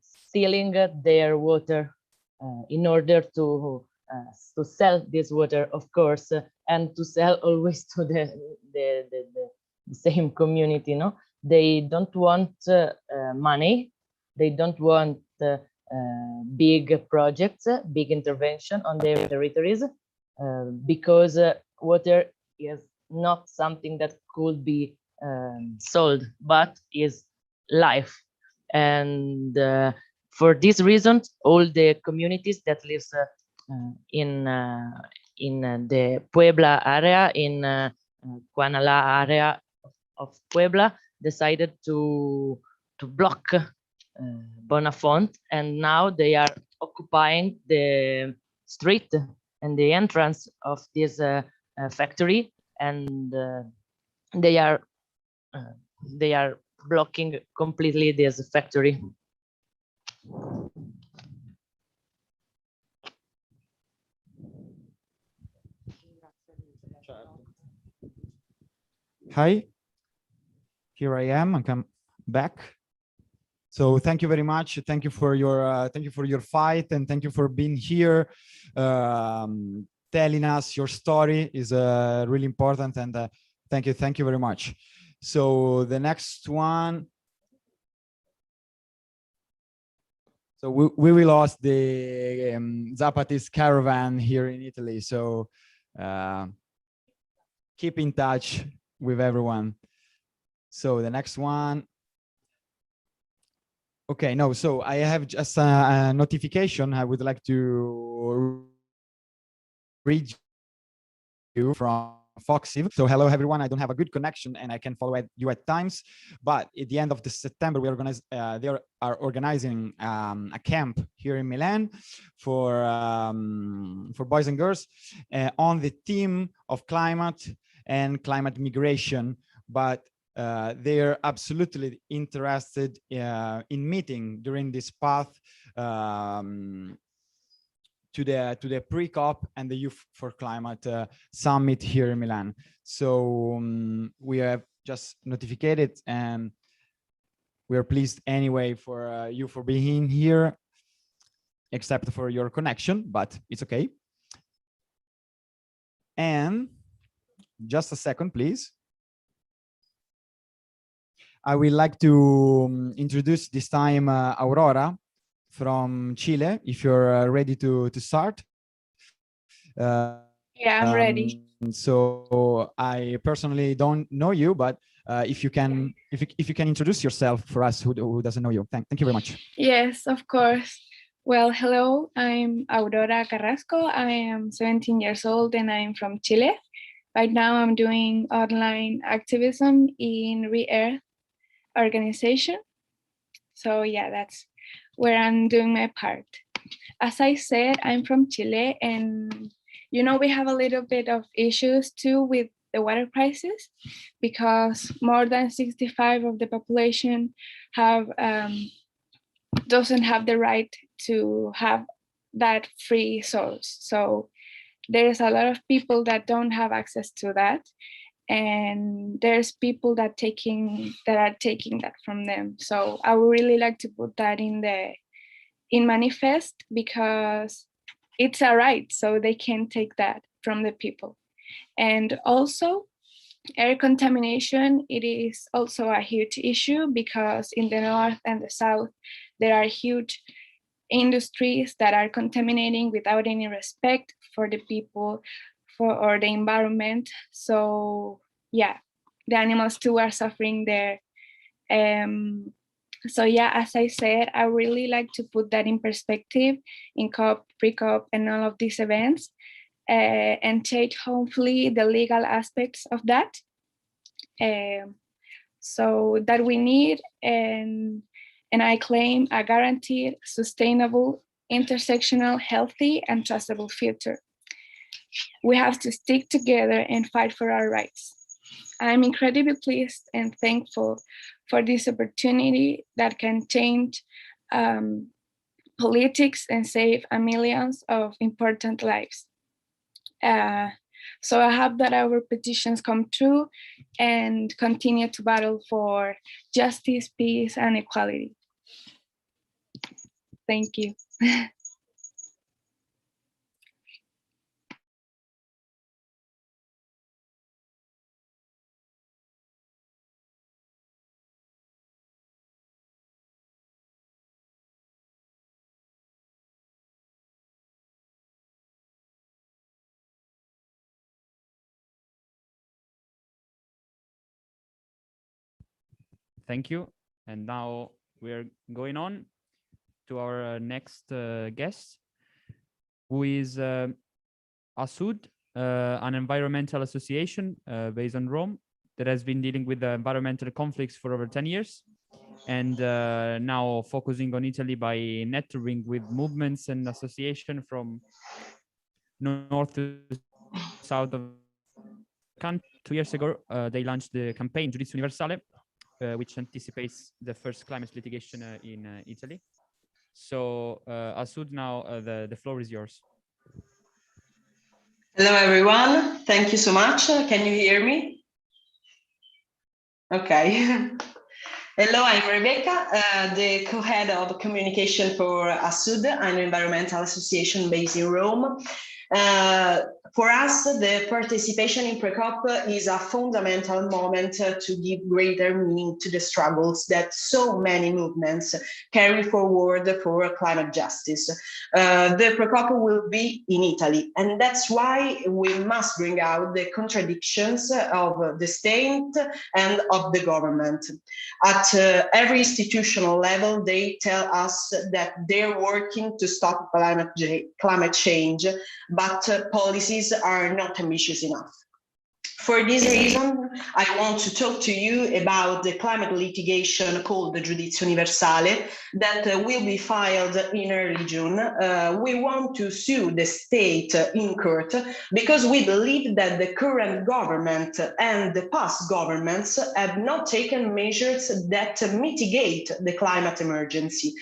stealing their water in order to sell this water, of course, and to sell always to the same community. No, they don't want money. They don't want big projects, big intervention on their territories, because water is not something that could be sold, but is life. And for this reason, all the communities that live in the Puebla area, in Guanala area of Puebla, decided to block Bonafont, and now they are occupying the street and the entrance of this factory, and they are blocking completely this factory. Hi, here I am. I come back. So thank you very much. Thank you for your fight, and thank you for being here, telling us your story is really important. And thank you very much. So the next one. So we lost the Zapatist caravan here in Italy. So keep in touch with everyone. So the next one. Okay, no, so I have just a notification. I would like to read you from Foxiv. So hello everyone, I don't have a good connection and I can follow you at times, but at the end of September they are organizing a camp here in Milan for boys and girls on the theme of climate and climate migration, but they're absolutely interested in meeting during this path to the pre-COP and the Youth for Climate Summit here in Milan. So we have just notified, and we are pleased anyway for you for being here, except for your connection, but it's okay. And just a second, please. I would like to introduce this time Aurora from Chile, if you're ready to start. Yeah, I'm ready. So I personally don't know you, but if you can introduce yourself for us who doesn't know you. Thank you very much. Yes, of course. Well, hello, I'm Aurora Carrasco. I am 17 years old and I'm from Chile. Right now I'm doing online activism in Re-Earth organization. So yeah, that's where I'm doing my part. As I said, I'm from Chile, and you know, we have a little bit of issues too with the water crisis, because more than 65% of the population doesn't have the right to have that free source. So there's a lot of people that don't have access to that, and there's people that are taking that from them. So I would really like to put that in manifest, because it's a right, so they can take that from the people. And also air contamination, it is also a huge issue, because in the north and the south there are huge industries that are contaminating without any respect for the people or the environment. So yeah, the animals too are suffering there. So yeah, as I said, I really like to put that in perspective in COP, pre-COP, and all of these events, and change hopefully the legal aspects of that. So that we need, and I claim, a guaranteed, sustainable, intersectional, healthy, and trustable future. We have to stick together and fight for our rights. I'm incredibly pleased and thankful for this opportunity that can change politics and save millions of important lives. So I hope that our petitions come true and continue to battle for justice, peace, and equality. Thank you. Thank you. And now we're going on to our next guest, who is ASUD, an environmental association based in Rome that has been dealing with environmental conflicts for over 10 years. And now focusing on Italy by networking with movements and association from north to south of the country. 2 years ago, they launched the campaign Giudizio Universale, which anticipates the first climate litigation in Italy. So Asud, now the floor is yours. Hello, everyone. Thank you so much. Can you hear me? Okay. Hello, I'm Rebecca, the co-head of communication for ASUD, an environmental association based in Rome. For us, the participation in Pre-COP is a fundamental moment to give greater meaning to the struggles that so many movements carry forward for climate justice. The Pre-COP will be in Italy, and that's why we must bring out the contradictions of the state and of the government. At every institutional level, they tell us that they're working to stop climate change, but policies are not ambitious enough. For this reason, I want to talk to you about the climate litigation called the Giudizio Universale that will be filed in early June. We want to sue the state in court because we believe that the current government and the past governments have not taken measures that mitigate the climate emergency.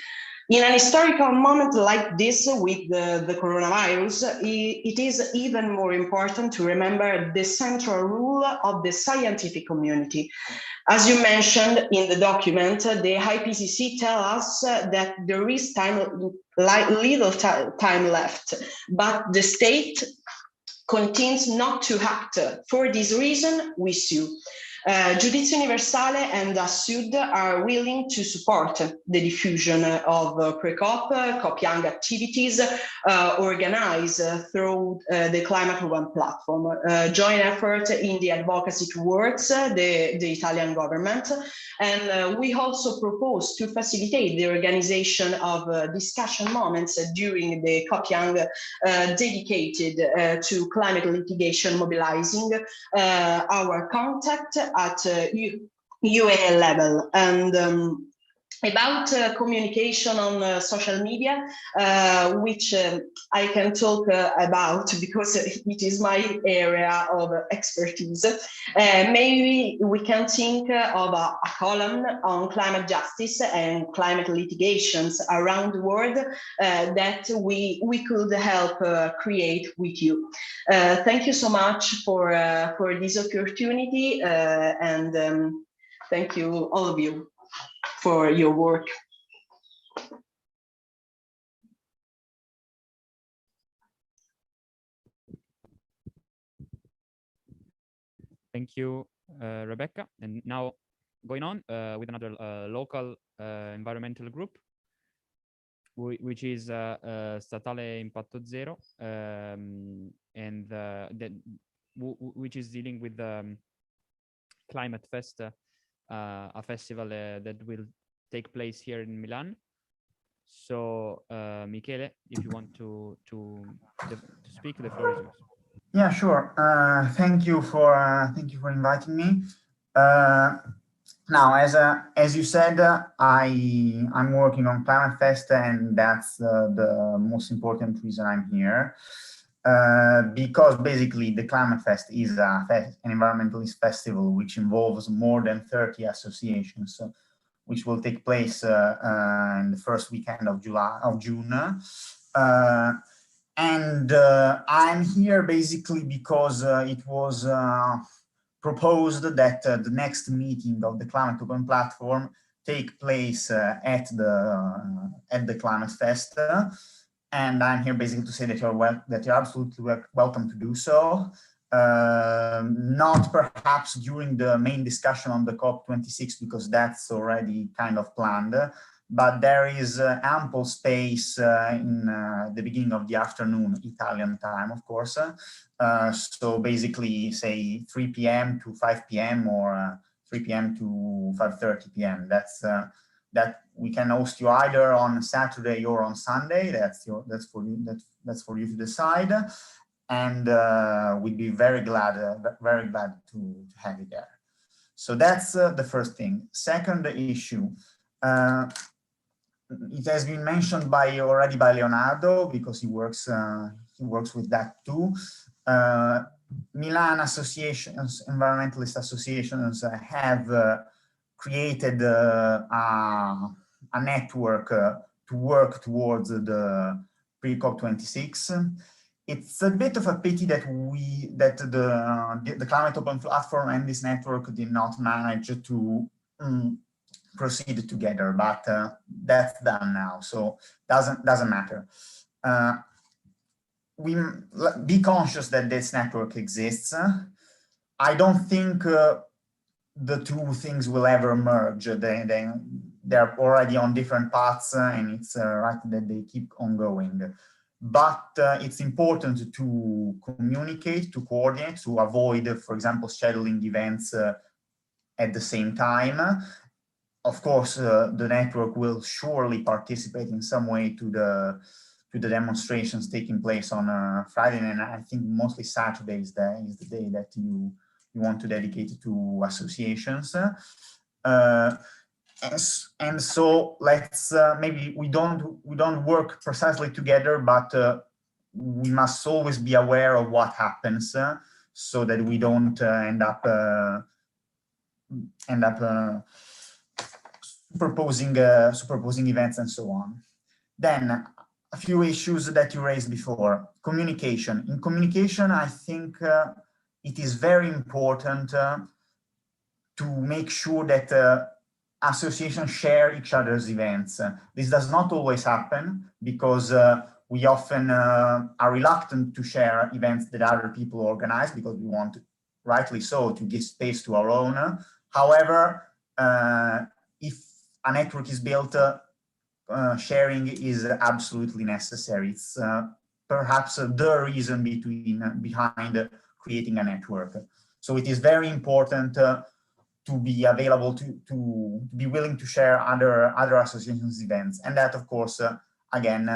In an historical moment like this with the coronavirus, it is even more important to remember the central role of the scientific community. As you mentioned in the document, the IPCC tells us that there is little time left, but the state continues not to act. For this reason, we sue. Giudizio Universale and ASUD are willing to support the diffusion of Pre-COP, COP Young activities organized through the Climate One platform, joint effort in the advocacy towards the Italian government. And we also propose to facilitate the organization of discussion moments during the COP Young dedicated to climate litigation, mobilizing our contact at UAL level. And about communication on social media, which I can talk about because it is my area of expertise. Maybe we can think of a column on climate justice and climate litigations around the world that we could help create with you. Thank you so much for this opportunity, and thank you all of you for your work. Thank you, Rebecca. And now going on with another local environmental group, which is Statale Impatto Zero, and which is dealing with Climate Fest, a festival that will take place here in Milan. So, Michele, if you want to speak, the floor is yours. Yeah, sure. Thank you for inviting me. Now, as you said, I'm working on Climate Fest, and that's the most important reason I'm here. Because basically the Climate Fest is an environmentalist festival which involves more than 30 associations, which will take place in the first weekend of June. And I'm here basically because it was proposed that the next meeting of the Climate Open platform take place at the Climate Fest. And I'm here basically to say that you're absolutely welcome to do so. Not perhaps during the main discussion on the COP26, because that's already kind of planned, but there is ample space in the beginning of the afternoon, Italian time, of course. So basically, say 3 p.m. to 5 p.m. or 3 p.m. to 5:30 p.m. That we can host you either on Saturday or on Sunday. That's for you to decide. And we'd be very glad to have you there. So that's the first thing. Second issue, it has been mentioned already by Leonardo, because he works with that too. Milan associations, environmentalist associations, have created a network to work towards the pre-COP26. It's a bit of a pity that the Climate Open Platform and this network did not manage to proceed together, but that's done now, so doesn't matter. We be conscious that this network exists. I don't think the two things will ever merge. They're already on different paths, and it's right that they keep on going. But it's important to communicate, to coordinate, to avoid, for example, scheduling events at the same time. Of course, the network will surely participate in some way to the demonstrations taking place on Friday, and I think mostly Saturday is the day that you want to dedicate to associations. And so let's maybe we don't work precisely together, but we must always be aware of what happens, so that we don't end up superposing events and so on. Then a few issues that you raised before. Communication. In communication, I think it is very important to make sure that associations share each other's events. This does not always happen, because we often are reluctant to share events that other people organize, because we want, rightly so, to give space to our own. However, if a network is built, sharing is absolutely necessary. It's perhaps the reason behind creating a network. So it is very important to be available, to be willing to share other associations' events, and that, of course, again,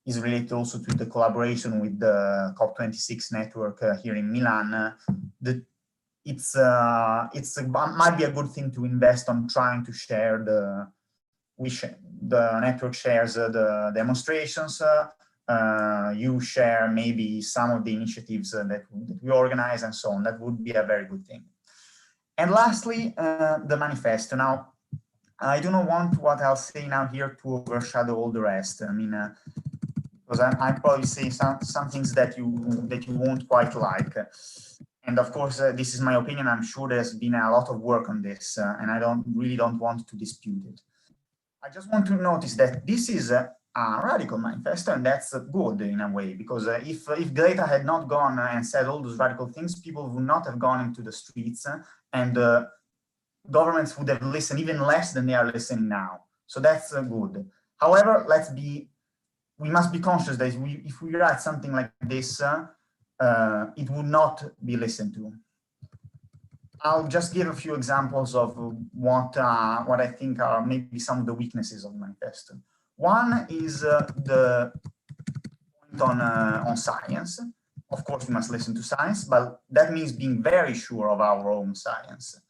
is related also to the collaboration with the COP26 network here in Milan. It might be a good thing to invest on trying to share the network shares the demonstrations. You share maybe some of the initiatives that we organize and so on. That would be a very good thing. And lastly, the manifesto. Now, I do not want what I'll say now here to overshadow all the rest. I mean, because I probably say some things that you won't quite like. And of course, this is my opinion. I'm sure there's been a lot of work on this, and I really don't want to dispute it. I just want to notice that this is a radical manifesto, and that's good in a way, because if Greta had not gone and said all those radical things, people would not have gone into the streets, and governments would have listened even less than they are listening now. So that's good. However, we must be conscious that if we write something like this, it would not be listened to. I'll just give a few examples of what I think are maybe some of the weaknesses of the manifesto. One is the point on science. Of course, we must listen to science, but that means being very sure of our own science.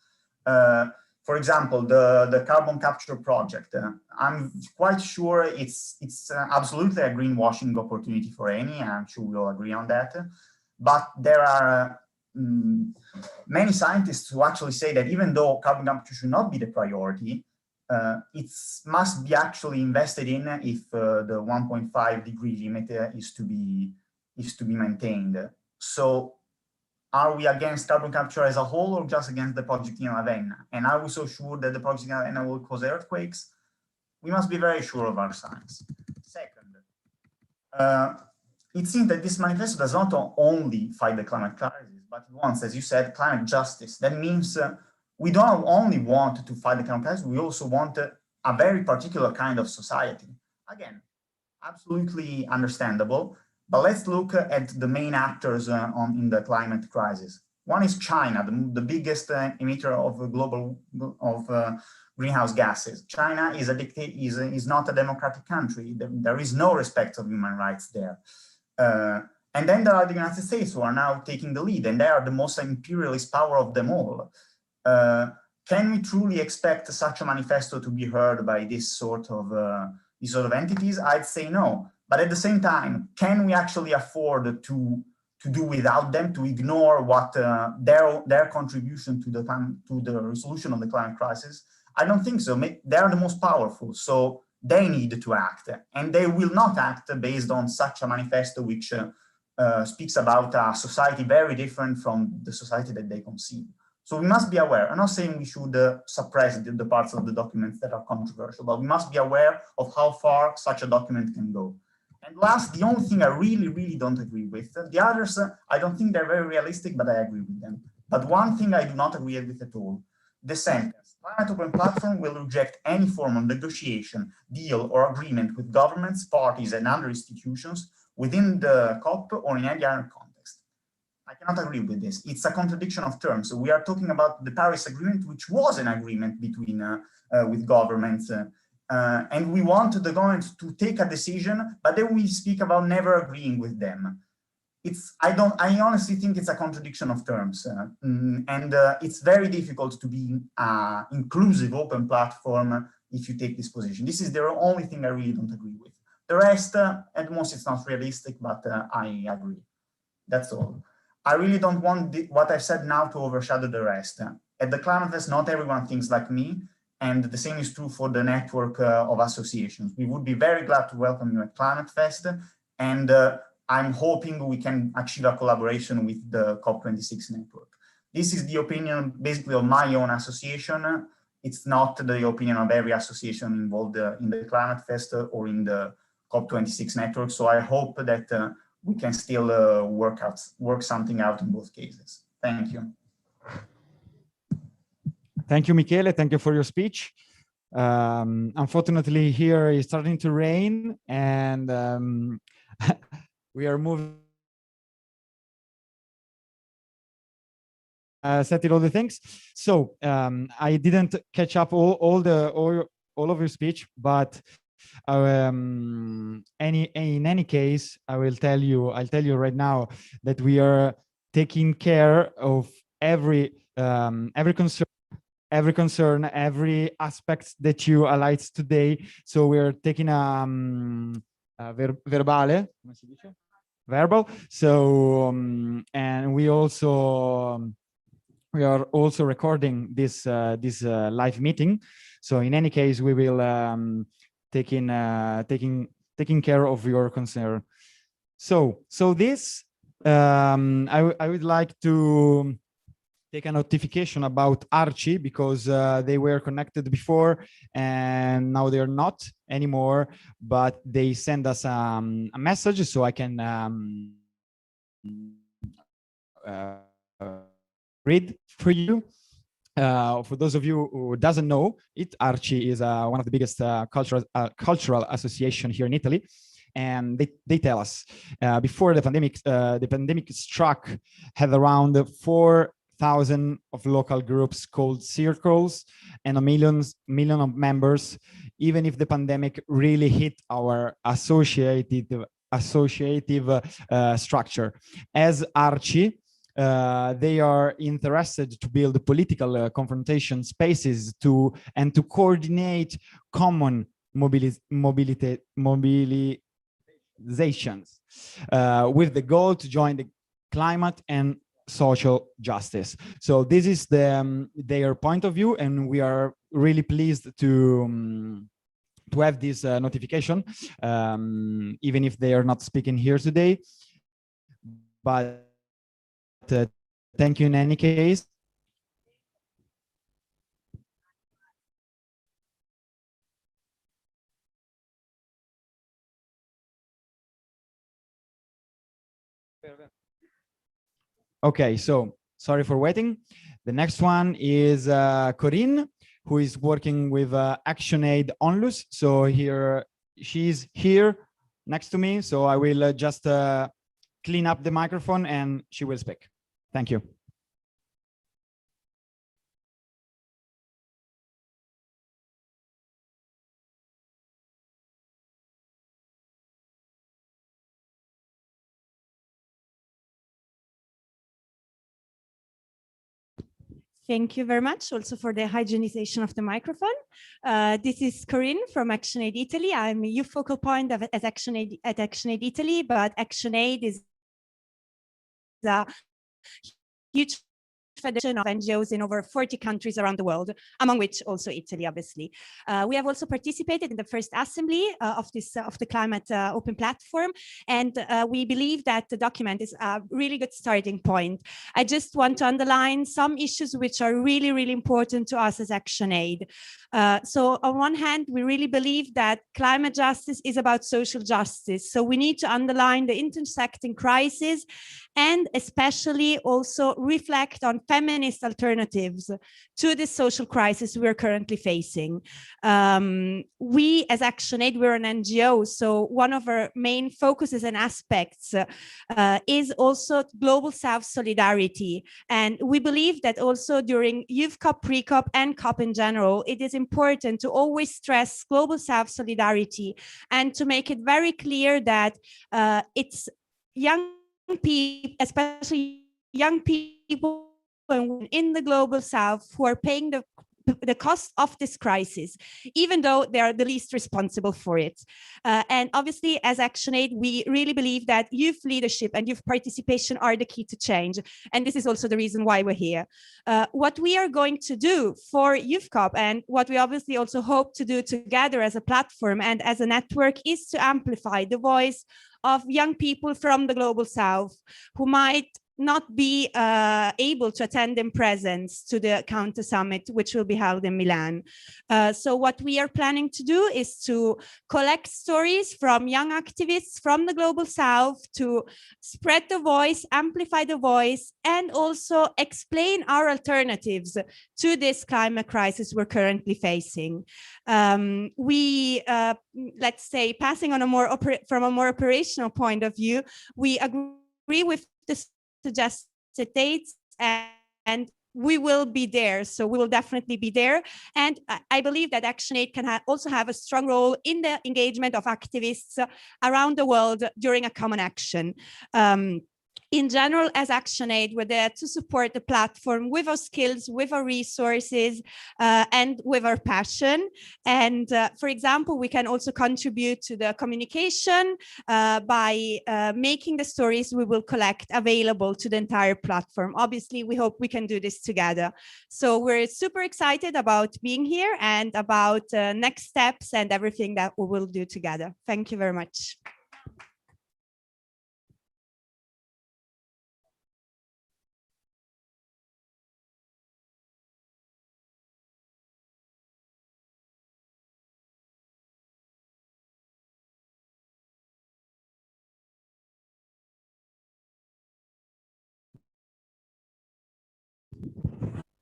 For example, the carbon capture project. I'm quite sure it's absolutely a greenwashing opportunity for Eni. I'm sure we all agree on that. But there are many scientists who actually say that even though carbon capture should not be the priority, it must be actually invested in if the 1.5 degree limit is to be maintained. So are we against carbon capture as a whole or just against the project in Ravenna? And are we so sure that the project in Ravenna will cause earthquakes? We must be very sure of our science. Second, it seems that this manifesto does not only fight the climate crisis, but it wants, as you said, climate justice. That means we don't only want to fight the climate crisis, we also want a very particular kind of society. Again, absolutely understandable, but let's look at the main actors in the climate crisis. One is China, the biggest emitter of greenhouse gases. China is not a democratic country. There is no respect of human rights there. And then there are the United States, who are now taking the lead, and they are the most imperialist power of them all. Can we truly expect such a manifesto to be heard by this sort of entities? I'd say no. But at the same time, can we actually afford to do without them, to ignore what their contribution to the resolution of the climate crisis? I don't think so. They are the most powerful, so they need to act, and they will not act based on such a manifesto which speaks about a society very different from the society that they conceive. So we must be aware. I'm not saying we should suppress the parts of the documents that are controversial, but we must be aware of how far such a document can go. And last, the only thing I really, really don't agree with, the others, I don't think they're very realistic, but I agree with them. But one thing I do not agree with at all, the sentence, Climate Open Platform will reject any form of negotiation, deal, or agreement with governments, parties, and other institutions within the COP or in any other context. I cannot agree with this. It's a contradiction of terms. So we are talking about the Paris Agreement, which was an agreement between with governments, and we want the government to take a decision, but then we speak about never agreeing with them. I honestly think it's a contradiction of terms, and it's very difficult to be an inclusive open platform if you take this position. This is the only thing I really don't agree with. The rest, at most, it's not realistic, but I agree. That's all. I really don't want what I've said now to overshadow the rest. At the Climate Fest, not everyone thinks like me, and the same is true for the network of associations. We would be very glad to welcome you at Climate Fest, and I'm hoping we can achieve a collaboration with the COP26 network. This is the opinion basically of my own association. It's not the opinion of every association involved in the Climate Fest or in the COP26 network. So I hope that we can still work something out in both cases. Thank you. Thank you, Michele. Thank you for your speech. Unfortunately, here it's starting to rain, and we are moving. Setting all the things. So I didn't catch up all of your speech, but in any case, I'll tell you right now that we are taking care of every concern, every aspect that you highlight today. So we're taking verbal. So and we are also recording this live meeting. So in any case, we will taking care of your concern. So this I would like to take a notification about Archie, because they were connected before and now they're not anymore, but they send us a message, so I can read for you. For those of you who doesn't know it, Archie is one of the biggest cultural association here in Italy. And they tell us before the pandemic struck, had around 4,000 of local groups called circles and a million of members. Even if the pandemic really hit our associative structure, as Archie, they are interested to build political confrontation spaces to coordinate common mobilizations with the goal to join the climate and social justice. So this is their point of view, and we are really pleased to have this notification, even if they are not speaking here today. But Thank you in any case. Okay, so sorry for waiting. The next one is Corinne, who is working with ActionAid Onlus. So here, she's here next to me. So I will just clean up the microphone and she will speak. Thank you. Thank you very much also for the hygienization of the microphone. This is Corinne from ActionAid Italy. I'm a youth focal point at ActionAid Italy, but ActionAid is a huge federation of NGOs in over 40 countries around the world, among which also Italy, obviously. We have also participated in the first assembly of the climate open platform, and we believe that the document is a really good starting point. I just want to underline some issues which are really, really important to us as ActionAid. So on one hand, we really believe that climate justice is about social justice. So we need to underline the intersecting crises and especially also reflect on feminist alternatives to the social crisis we're currently facing. We as ActionAid, we're an NGO, so one of our main focuses and aspects is also Global South solidarity. And we believe that also during Youth COP, Pre-COP and COP in general, it is important to always stress Global South solidarity and to make it very clear that it's young people, especially young people in the Global South, who are paying the cost of this crisis, even though they are the least responsible for it. And obviously, as ActionAid, we really believe that youth leadership and youth participation are the key to change. And this is also the reason why we're here. What we are going to do for Youth COP, and what we obviously also hope to do together as a platform and as a network, is to amplify the voice of young people from the Global South who might not be able to attend in presence to the Counter Summit, which will be held in Milan. So what we are planning to do is to collect stories from young activists from the Global South to spread the voice, amplify the voice, and also explain our alternatives to this climate crisis we're currently facing. Let's say, passing on from a more operational point of view, we agree with the suggested dates, and we will be there. So we will definitely be there. And I believe that ActionAid can also have a strong role in the engagement of activists around the world during a common action. In general, as ActionAid, we're there to support the platform with our skills, with our resources, and with our passion. And for example, we can also contribute to the communication by making the stories we will collect available to the entire platform. Obviously, we hope we can do this together. So we're super excited about being here and about next steps and everything that we will do together. Thank you very much.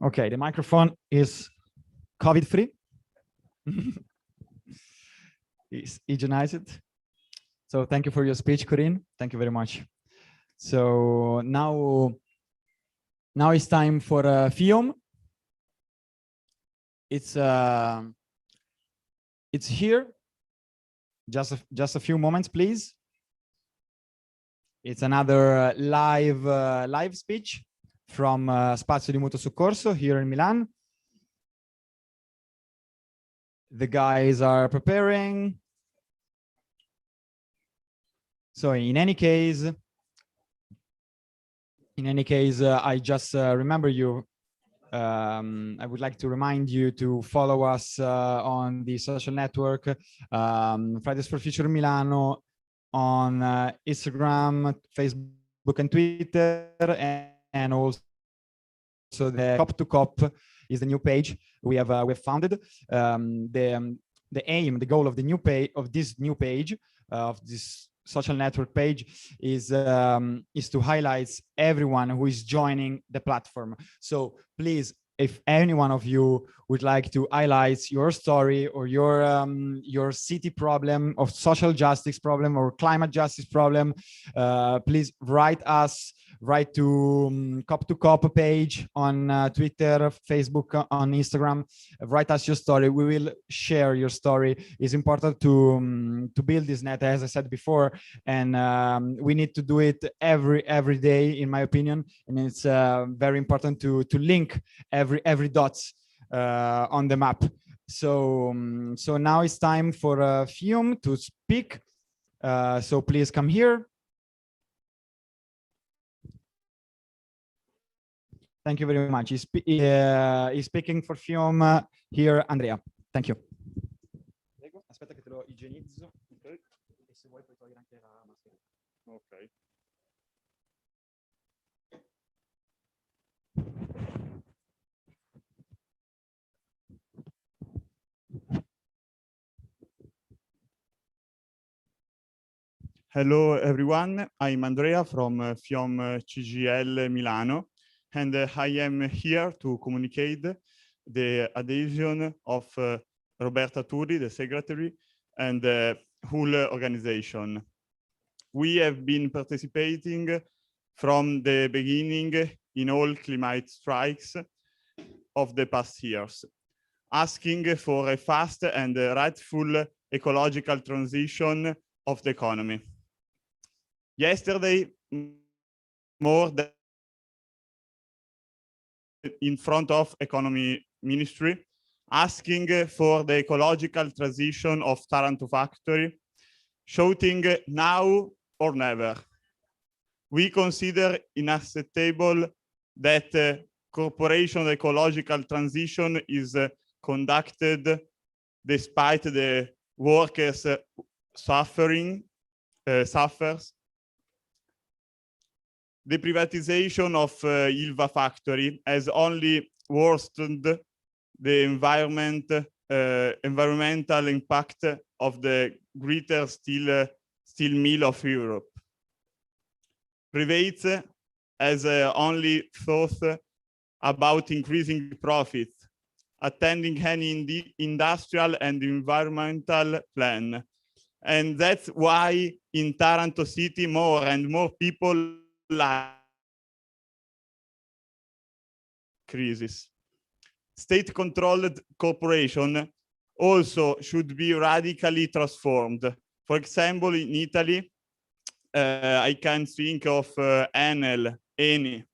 Okay, the microphone is COVID-free. It's hygienized. So thank you for your speech, Corinne. Thank you very much. So now it's time for FIOM. It's here. Just a few moments, please. It's another live speech from Spazio di Mutuo Soccorso here in Milan. The guys are preparing. So in any case, I just remember you. I would like to remind you to follow us on the social network, Fridays for Future Milano, on Instagram, Facebook, and Twitter, and also So the Cop to Cop is the new page we have founded. The aim, the goal of the new page, of this new page, of this social network page, is to highlight everyone who is joining the platform. So please, if any one of you would like to highlight your story or your city problem, or social justice problem, or climate justice problem, please write to Cop to Cop page on Twitter, Facebook, on Instagram. Write us your story. We will share your story. It's important to build this net, as I said before, and we need to do it every day, in my opinion. And it's very important to link every dots on the map. So now it's time for FIOM to speak. So please come here. Thank you very much. He's speaking for FIOM here, Andrea. Thank you. Aspetta che te lo igienizzo. E se vuoi puoi togliere anche la mascherina. Ok. Hello, everyone. I'm Andrea from FIOM CGIL Milano, and I am here to communicate the adhesion of Roberta Turri, the secretary, and the whole organization. We have been participating from the beginning in all climate strikes of the past years, asking for a fast and rightful ecological transition of the economy. Yesterday, more than in front of Economy Ministry, asking for the ecological transition of Taranto factory, shouting now or never. We consider unacceptable that corporation ecological transition is conducted despite the workers suffers. The privatization of Ilva factory has only worsened the environmental impact of the greater steel mill of Europe. Private has only thought about increasing profit, attending any industrial and environmental plan. And that's why in Taranto city, more and more people crisis. State-controlled corporation also should be radically transformed. For example, in Italy, I can think of Enel, Eni.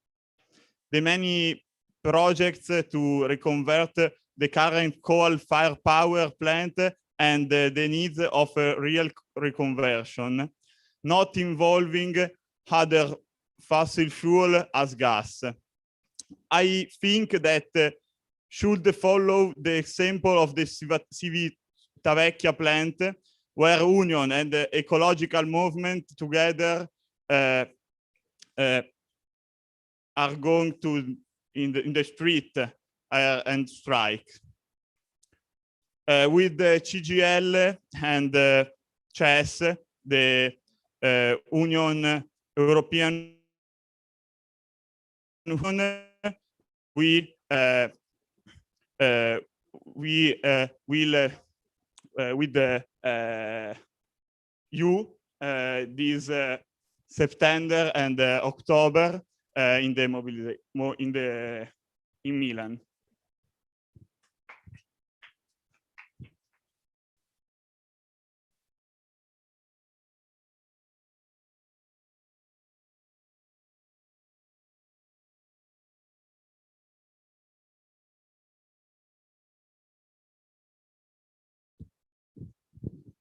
The many projects to reconvert the current coal-fired power plant and the needs of a real reconversion, not involving other fossil fuel as gas. I think that should follow the example of the Civitavecchia plant, where union and the ecological movement together are going to in the street and strike. With the CGIL and CES, the European Union, we will with you this September and October in Milan.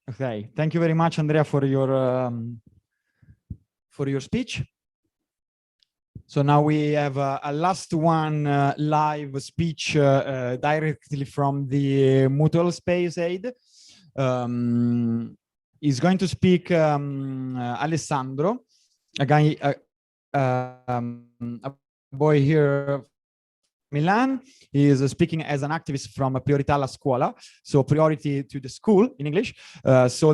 Okay, thank you very much, Andrea, for your speech. So now we have a last one live speech directly from the Mutual Space Aid. Is going to speak Alessandro, a guy, a boy here Milan. He is speaking as an activist from Priorità, alla Scuola, so priority to the school in English. So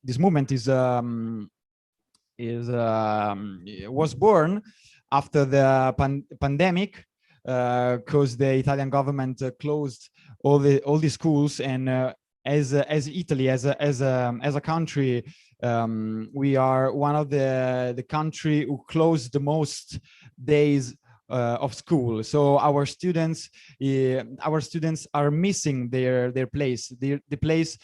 this movement was born after the pandemic, because the Italian government closed all the schools, and as Italy, as a country, we are one of the country who closed the most days of school. So our students are missing their place, the place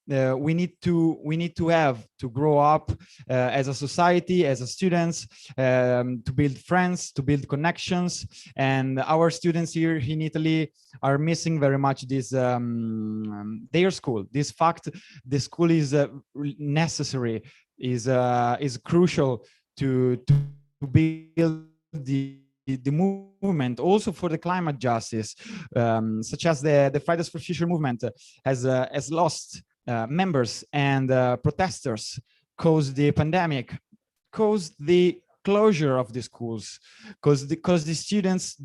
we need to have to grow up as a society, as a students, to build friends, to build connections. And our students here in Italy are missing very much this their school. This fact, the school is necessary, is crucial to build the movement, also for the climate justice, such as the Fridays for Future movement has lost members and protesters, caused the pandemic, caused the closure of the schools, because the students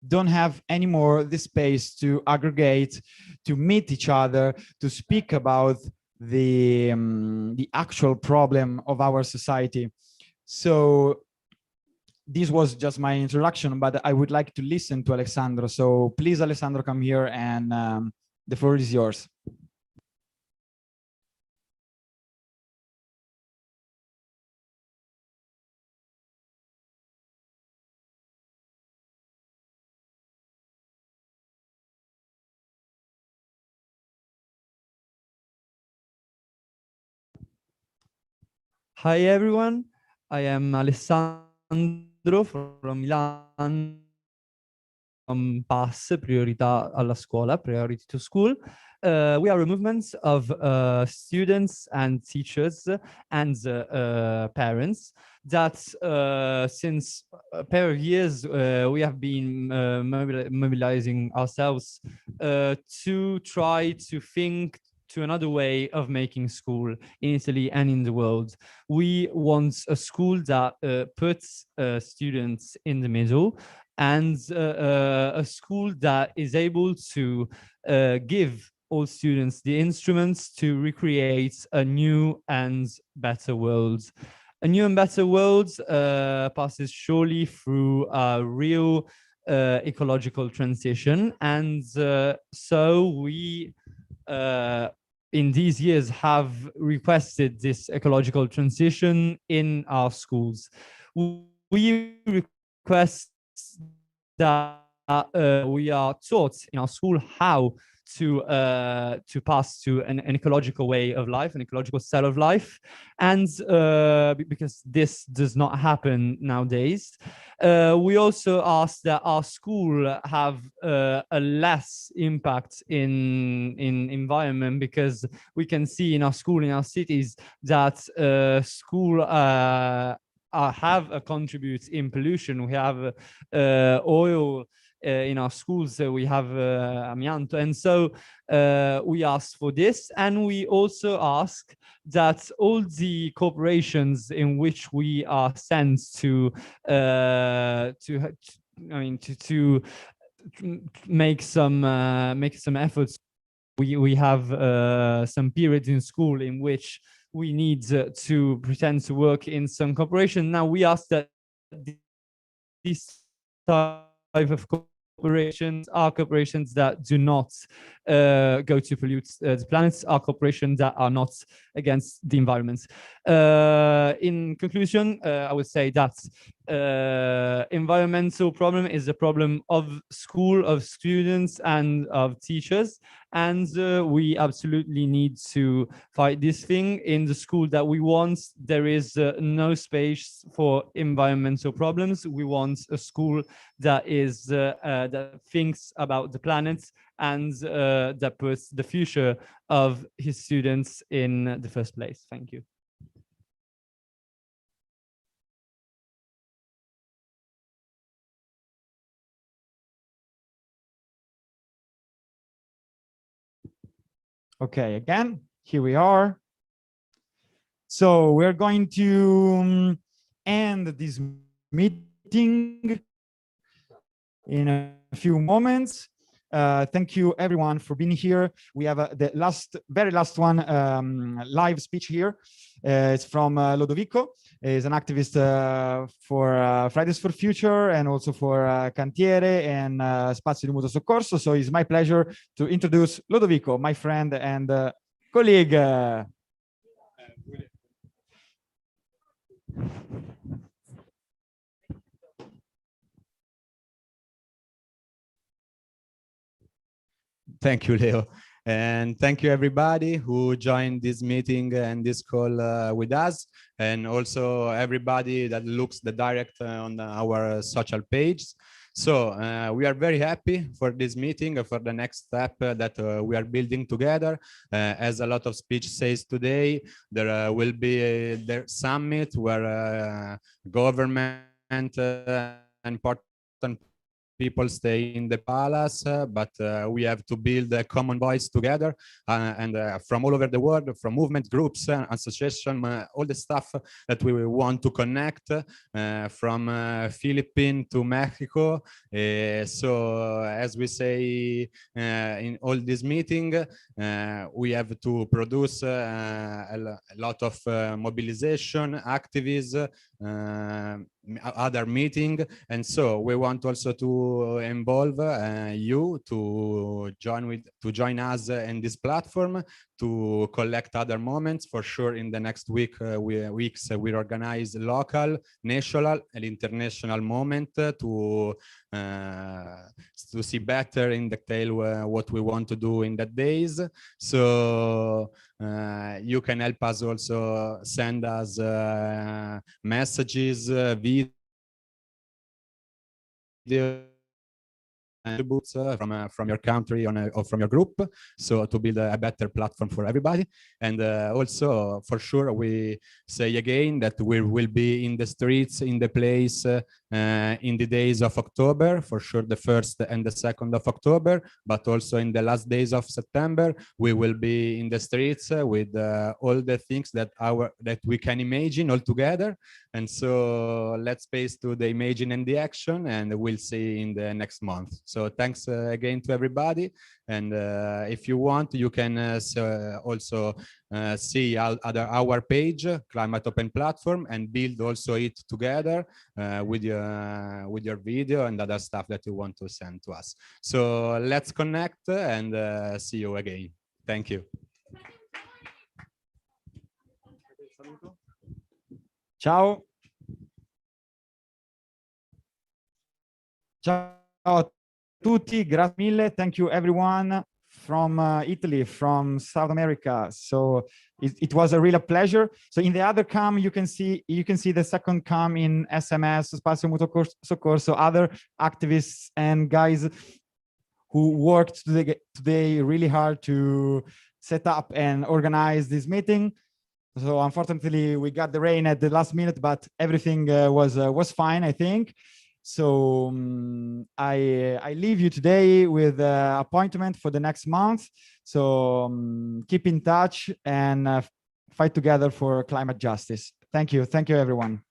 don't have anymore the space to aggregate, to meet each other, to speak about the actual problem of our society. So this was just my introduction, but I would like to listen to Alessandro. So please, Alessandro, come here, and the floor is yours. Hi everyone, I am Alessandro from Milan, from PAS, Priorità alla Scuola, Priority to School. We are a movement of students and teachers and parents that since a pair of years we have been mobilizing ourselves to try to think to another way of making school in Italy and in the world. We want a school that puts students in the middle, and a school that is able to give all students the instruments to recreate a new and better world. A new and better world passes surely through a real ecological transition, and so we in these years have requested this ecological transition in our schools. We request that we are taught in our school how to pass to an ecological way of life, an ecological style of life, and because this does not happen nowadays, we also ask that our school have a less impact in environment, because we can see in our school, in our cities, that school have a contribute in pollution. We have oil in our schools, we have amianto, and so we ask for this, and we also ask that all the corporations in which we are sent to make some efforts. We have some periods in school in which we need to pretend to work in some corporation. Now we ask that this type of corporations are corporations that do not go to pollute the planet, are corporations that are not against the environment. In conclusion, I would say that environmental problem is a problem of school, of students, and of teachers, and we absolutely need to fight this thing. In the school that we want, there is no space for environmental problems. We want a school that is that thinks about the planet and that puts the future of his students in the first place. Thank you. Okay, again, here we are. So we're going to end this meeting in a few moments. Thank you everyone for being here. We have the very last one live speech here. It's from Lodovico. He's an activist for Fridays for Future and also for Cantiere and Spazio di Mutuo Soccorso. So it's my pleasure to introduce Lodovico, my friend and colleague. Thank you, Leo. And thank you everybody who joined this meeting and this call with us, and also everybody that looks the direct on our social page. So we are very happy for this meeting, for the next step that we are building together. As a lot of speech says today, there will be the summit where government and important people stay in the palace, but we have to build a common voice together, and from all over the world, from movement groups, association, all the stuff that we want to connect, from Philippines to Mexico. So as we say in all this meeting, we have to produce a lot of mobilization, activism, other meeting, and so we want also to involve you to join us in this platform, to collect other moments. For sure in the next weeks we organize local, national and international moment to see better in detail what we want to do in that days. So you can help us also send us messages, video from your country or from your group, so to build a better platform for everybody. And also for sure we say again that we will be in the streets, in the place in the days of October, for sure the 1st and the 2nd of October, but also in the last days of September we will be in the streets with all the things that we can imagine all together. And so let's pace to the imagine and the action, and we'll see in the next month. So thanks again to everybody. And if you want, you can also see our page, Climate Open Platform, and build also it together with your video and other stuff that you want to send to us. So let's connect and see you again. Thank you. Ciao. Ciao a tutti, grazie mille. Thank you everyone from Italy, from South America. So it was a real pleasure. So in the other cam, you can see the second cam in SMS, Spazio Mutuo Soccorso, other activists and guys who worked today really hard to set up and organize this meeting. So unfortunately, we got the rain at the last minute, but everything was fine, I think. So I leave you today with an appointment for the next month. So keep in touch and fight together for climate justice. Thank you. Thank you, everyone.